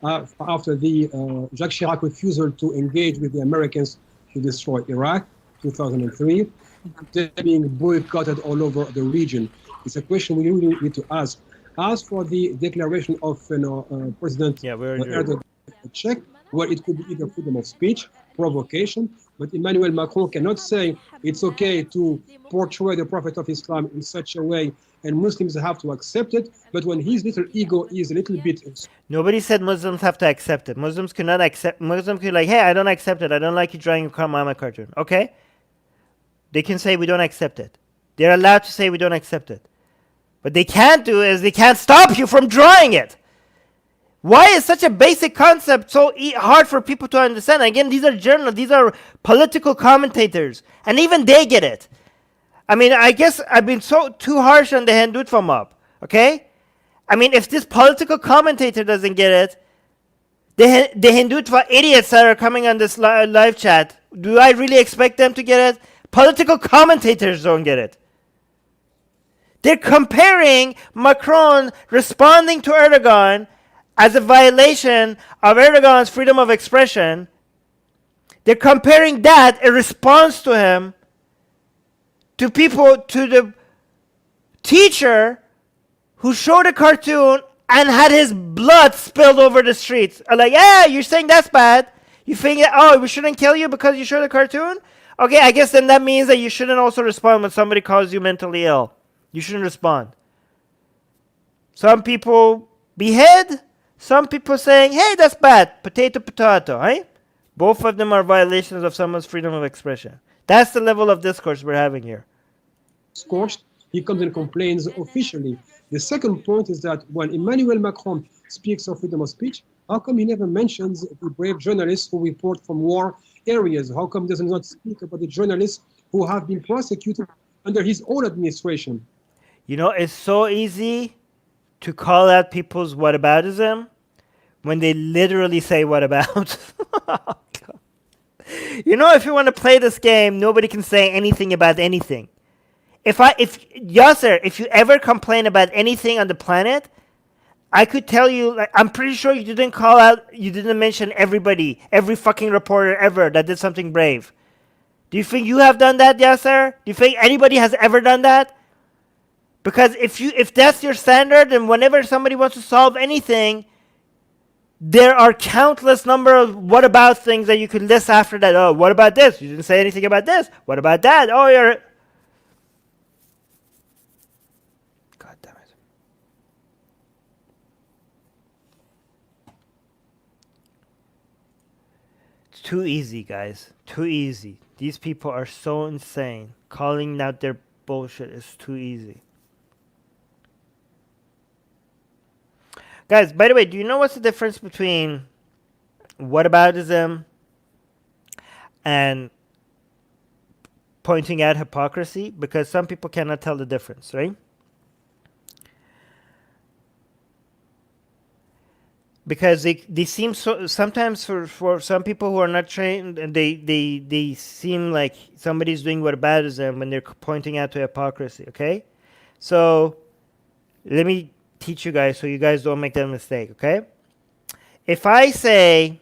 after the Jacques Chirac refusal to engage with the Americans to destroy Iraq, 2003, they're being boycotted all over the region. It's a question we really need to ask. As for the declaration of President Erdogan, Czech, well, it could be either freedom of speech, provocation, but Emmanuel Macron cannot say it's okay to portray the Prophet of Islam in such a way, and Muslims have to accept it. But when his little ego is a little bit... Nobody said Muslims have to accept it. Muslims cannot accept. Muslims can like, hey, I don't accept it. I don't like you drawing a Muhammad cartoon. Okay? They can say we don't accept it. They're allowed to say we don't accept it. What they can't do is they can't stop you from drawing it. Why is such a basic concept so hard for people to understand? Again, these are journalists, these are political commentators, and even they get it. I mean, I guess I've been too harsh on the Hindutva mob, okay? I mean, if this political commentator doesn't get it, the Hindutva idiots that are coming on this live chat, do I really expect them to get it? Political commentators don't get it. They're comparing Macron responding to Erdogan as a violation of Erdogan's freedom of expression. They're comparing that, a response to him, to the teacher who showed a cartoon and had his blood spilled over the streets. Like, yeah, you're saying that's bad. You think, oh, we shouldn't kill you because you showed a cartoon? Okay, I guess then that means that you shouldn't also respond when somebody calls you mentally ill. You shouldn't respond. Some people behead. Some people saying, hey, that's bad. Potato, potato, right? Both of them are violations of someone's freedom of expression. That's the level of discourse we're having here. Scorched, he comes and complains officially. The second point is that when Emmanuel Macron speaks of freedom of speech, how come he never mentions the brave journalists who report from war areas? How come he does not speak about the journalists who have been prosecuted under his own administration? You know, it's so easy to call out people's whataboutism when they literally say what about. You know, if you want to play this game, nobody can say anything about anything. If Yasser, if you ever complain about anything on the planet, I could tell you, like, I'm pretty sure you didn't mention everybody, every fucking reporter ever that did something brave. Do you think you have done that, Yasser? Do you think anybody has ever done that? Because if that's your standard, and whenever somebody wants to solve anything, there are countless number of what about things that you could list after that. Oh, what about this? You didn't say anything about this. What about that? Oh, you're... God damn it. It's too easy, guys. Too easy. These people are so insane. Calling out their bullshit is too easy. Guys, by the way, do you know what's the difference between whataboutism and pointing out hypocrisy? Because some people cannot tell the difference, right? Because they seem so, sometimes for some people who are not trained, and they seem like somebody's doing whataboutism when they're pointing out to hypocrisy, okay? So let me teach you guys so you guys don't make that mistake, okay? If I say,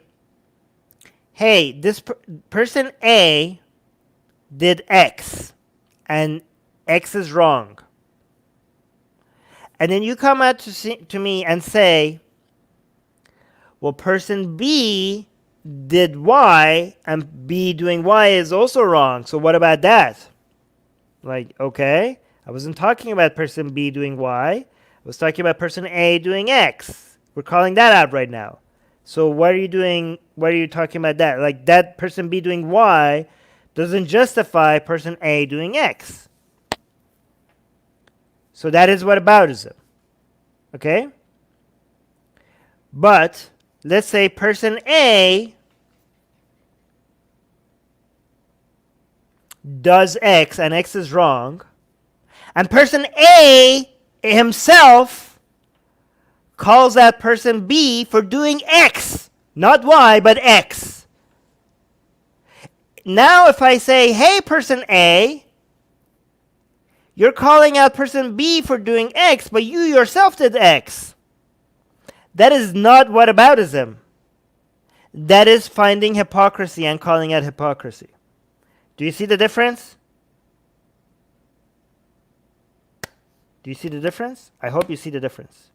hey, this person A did X and X is wrong, and then you come out to me and say, well, person B did Y and B doing Y is also wrong, so what about that? Like, okay, I wasn't talking about person B doing Y. I was talking about person A doing X. We're calling that out right now. So what are you doing? What are you talking about that? Like that person B doing Y doesn't justify person A doing X. So that is whataboutism. Okay? But let's say person A does X and X is wrong, and person A himself calls that person B for doing X, not Y, but X. Now if I say, hey, person A, You're calling out person B for doing X, but you yourself did X. That is not whataboutism. That is finding hypocrisy and calling out hypocrisy. Do you see the difference? Do you see the difference? I hope you see the difference.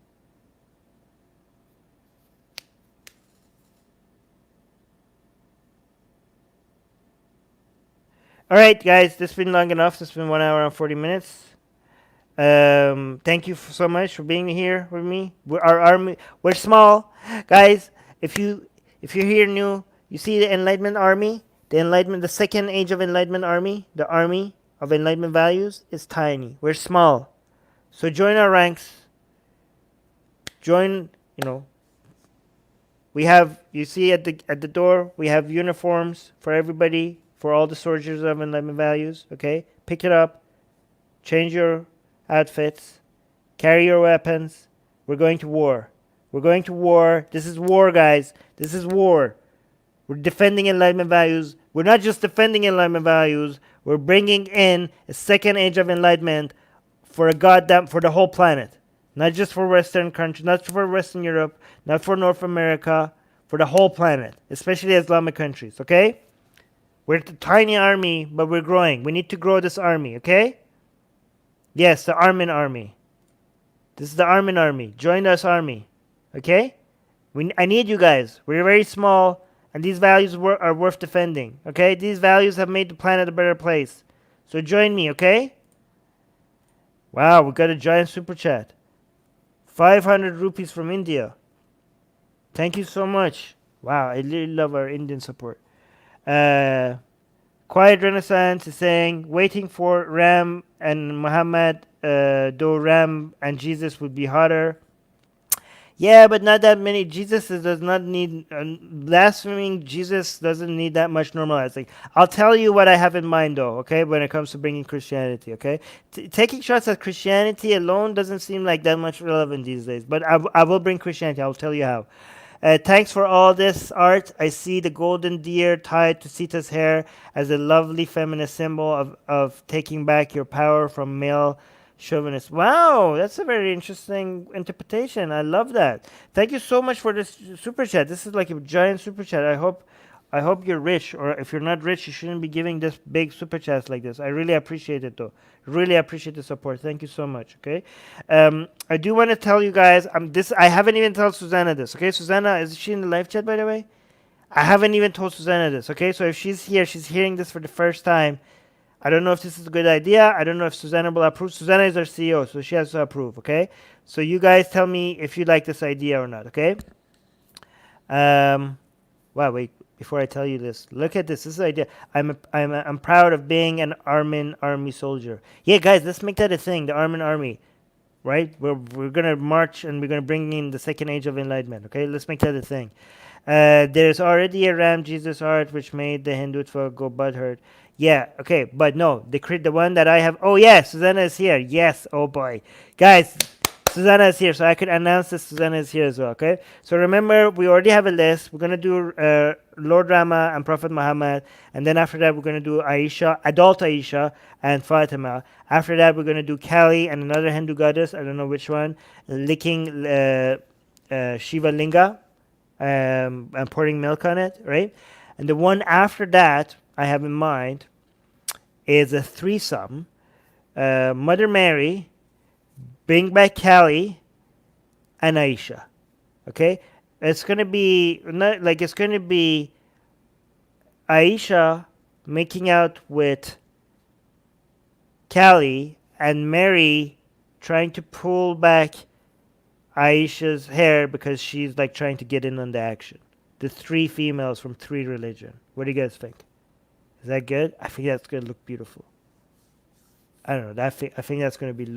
All right, guys, this has been long enough. This has been 1 hour and 40 minutes. Thank you so much for being here with me. Our army, we're small, guys. If you're here new, you see the Enlightenment Army, the second age of Enlightenment Army, the army of Enlightenment values is tiny. We're small, so join our ranks. Join, we have, you see at the door, we have uniforms for everybody, for all the soldiers of Enlightenment values. Okay, pick it up, change your outfits, carry your weapons. We're going to war. We're going to war. This is war, guys. This is war. We're defending Enlightenment values. We're not just defending Enlightenment values. We're bringing in a second age of Enlightenment for the whole planet. Not just for Western countries, not for Western Europe, not for North America, for the whole planet, especially Islamic countries, okay? We're a tiny army, but we're growing. We need to grow this army, okay? Yes, the Armin army. This is the Armin army. Join us army, okay? I need you guys. We're very small, and these values are worth defending, okay? These values have made the planet a better place. So join me, okay? Wow, we got a giant super chat. 500 rupees from India. Thank you so much. Wow, I really love our Indian support. Quiet Renaissance is saying, waiting for Ram and Muhammad, though Ram and Jesus would be hotter. Yeah, but not that many. Jesus does not need, blaspheming Jesus doesn't need that much normalizing. I'll tell you what I have in mind, though, okay, when it comes to bringing Christianity, okay? Taking shots at Christianity alone doesn't seem like that much relevant these days, but I will bring Christianity. I'll tell you how. Thanks for all this art. I see the golden deer tied to Sita's hair as a lovely feminist symbol of taking back your power from male chauvinists. Wow, that's a very interesting interpretation. I love that. Thank you so much for this super chat. This is like a giant super chat. I hope you're rich, or if you're not rich, you shouldn't be giving this big super chats like this. I really appreciate it, though. Really appreciate the support. Thank you so much. Okay, I do want to tell you guys. I haven't even told Susanna this. Okay, Susanna, is she in the live chat, by the way? I haven't even told Susanna this. Okay, so if she's here, she's hearing this for the first time. I don't know if this is a good idea. I don't know if Susanna will approve. Susanna is our CEO, so she has to approve. Okay, so you guys tell me if you like this idea or not. Okay. Wow. Wait. Before I tell you this, look at this. This is the idea. I'm proud of being an Armin army soldier. Yeah, guys, let's make that a thing. The Armin army, right? We're gonna march and we're gonna bring in the second age of enlightenment. Okay, let's make that a thing. There's already a Ram Jesus art which made the Hindutva go butthurt. Yeah, okay, but no, the one that I have. Oh yeah, Susanna is here. Yes. Oh boy, guys. Susanna is here, so I could announce that Susanna is here as well, okay? So remember, we already have a list. We're going to do Lord Rama and Prophet Muhammad, and then after that, we're going to do Aisha, adult Aisha, and Fatima. After that, we're going to do Kali and another Hindu goddess, I don't know which one, licking Shiva Linga and pouring milk on it, right? And the one after that, I have in mind, is a threesome. Mother Mary, bring back Kali and Aisha. Okay? It's gonna be Aisha making out with Kali and Mary trying to pull back Aisha's hair because she's like trying to get in on the action. The three females from three religions. What do you guys think? Is that good? I think that's gonna look beautiful. I don't know. I think that's gonna be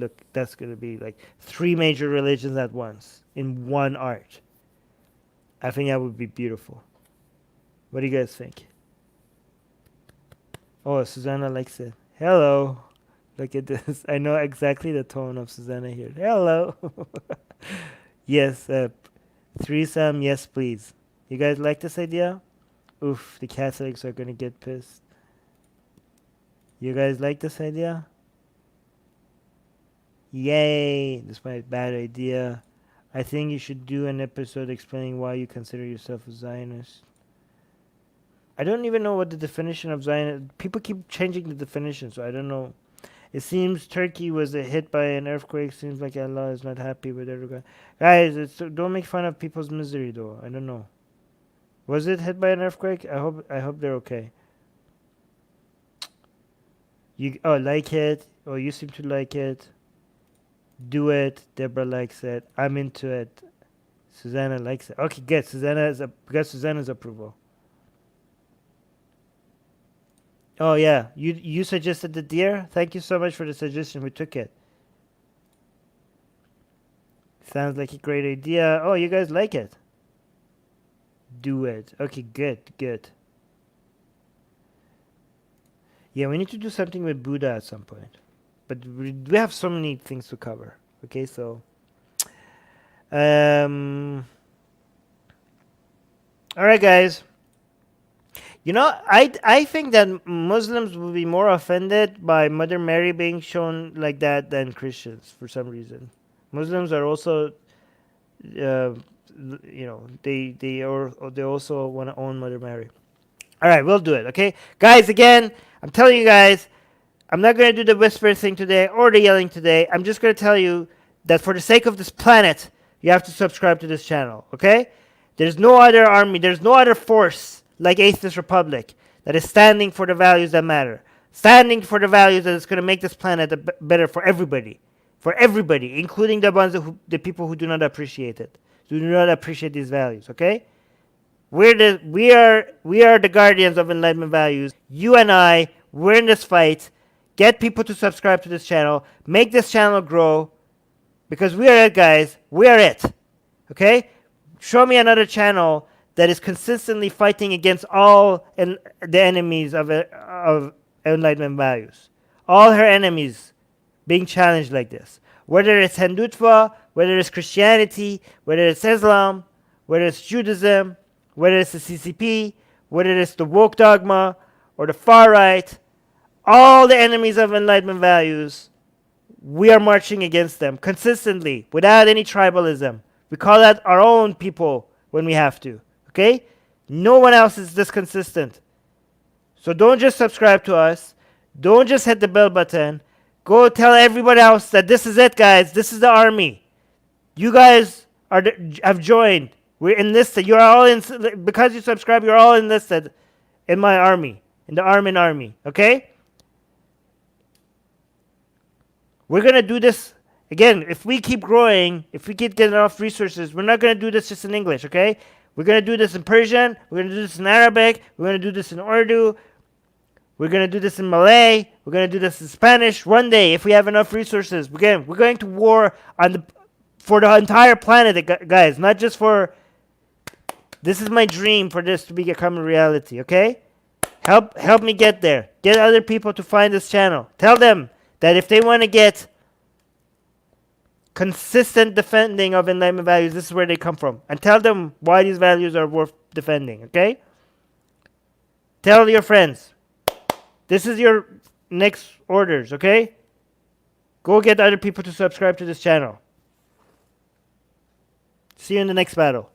like three major religions at once in one art. I think that would be beautiful. What do you guys think? Oh, Susanna likes it. Hello. Look at this. I know exactly the tone of Susanna here. Hello. Yes, threesome. Yes, please. You guys like this idea? Oof, the Catholics are gonna get pissed. You guys like this idea? Yay! Despite a bad idea. I think you should do an episode explaining why you consider yourself a Zionist. I don't even know what the definition of Zionist... People keep changing the definition, so I don't know. It seems Turkey was hit by an earthquake. Seems like Allah is not happy with Erdogan. Guys, don't make fun of people's misery, though. I don't know. Was it hit by an earthquake? I hope they're okay. Like it. Oh, you seem to like it. Do it. Deborah likes it. I'm into it. Susanna likes it. Okay, good. Got Susanna's approval. Oh yeah, you suggested the deer. Thank you so much for the suggestion. We took it. Sounds like a great idea. Oh, you guys like it. Do it. Okay, good. Yeah, we need to do something with Buddha at some point. But we have so many things to cover. Okay, so... Alright, guys. You know, I think that Muslims will be more offended by Mother Mary being shown like that than Christians for some reason. Muslims are also... they also want to own Mother Mary. All right, we'll do it, okay? Guys, again, I'm telling you guys, I'm not going to do the whisper thing today or the yelling today. I'm just going to tell you that for the sake of this planet, you have to subscribe to this channel, okay? There's no other army, there's no other force like Atheist Republic that is standing for the values that matter. Standing for the values that is going to make this planet better for everybody. For everybody, including the people who do not appreciate it. Do not appreciate these values, okay? We are the guardians of Enlightenment values. You and I, we're in this fight. Get people to subscribe to this channel. Make this channel grow. Because we are it, guys. We are it. Okay? Show me another channel that is consistently fighting against all the enemies of Enlightenment values. All her enemies being challenged like this. Whether it's Hindutva, whether it's Christianity, whether it's Islam, whether it's Judaism, whether it's the CCP, whether it's the woke dogma, or the far right, all the enemies of Enlightenment values, we are marching against them consistently, without any tribalism. We call out our own people when we have to, okay? No one else is this consistent. So don't just subscribe to us. Don't just hit the bell button. Go tell everybody else that this is it, guys. This is the army. You guys have joined. We're enlisted. You're all because you subscribe. You're all enlisted in my army, in the Armin army. Okay. We're gonna do this again. If we keep growing, if we keep getting enough resources, we're not gonna do this just in English. Okay. We're gonna do this in Persian. We're gonna do this in Arabic. We're gonna do this in Urdu. We're going to do this in Malay. We're going to do this in Spanish. One day, if we have enough resources, we're going to war for the entire planet, guys. Not just for... This is my dream for this to become a reality, okay? Help me get there. Get other people to find this channel. Tell them that if they want to get consistent defending of Enlightenment values, this is where they come from. And tell them why these values are worth defending, okay? Tell your friends. This is your next orders, okay? Go get other people to subscribe to this channel. See you in the next battle.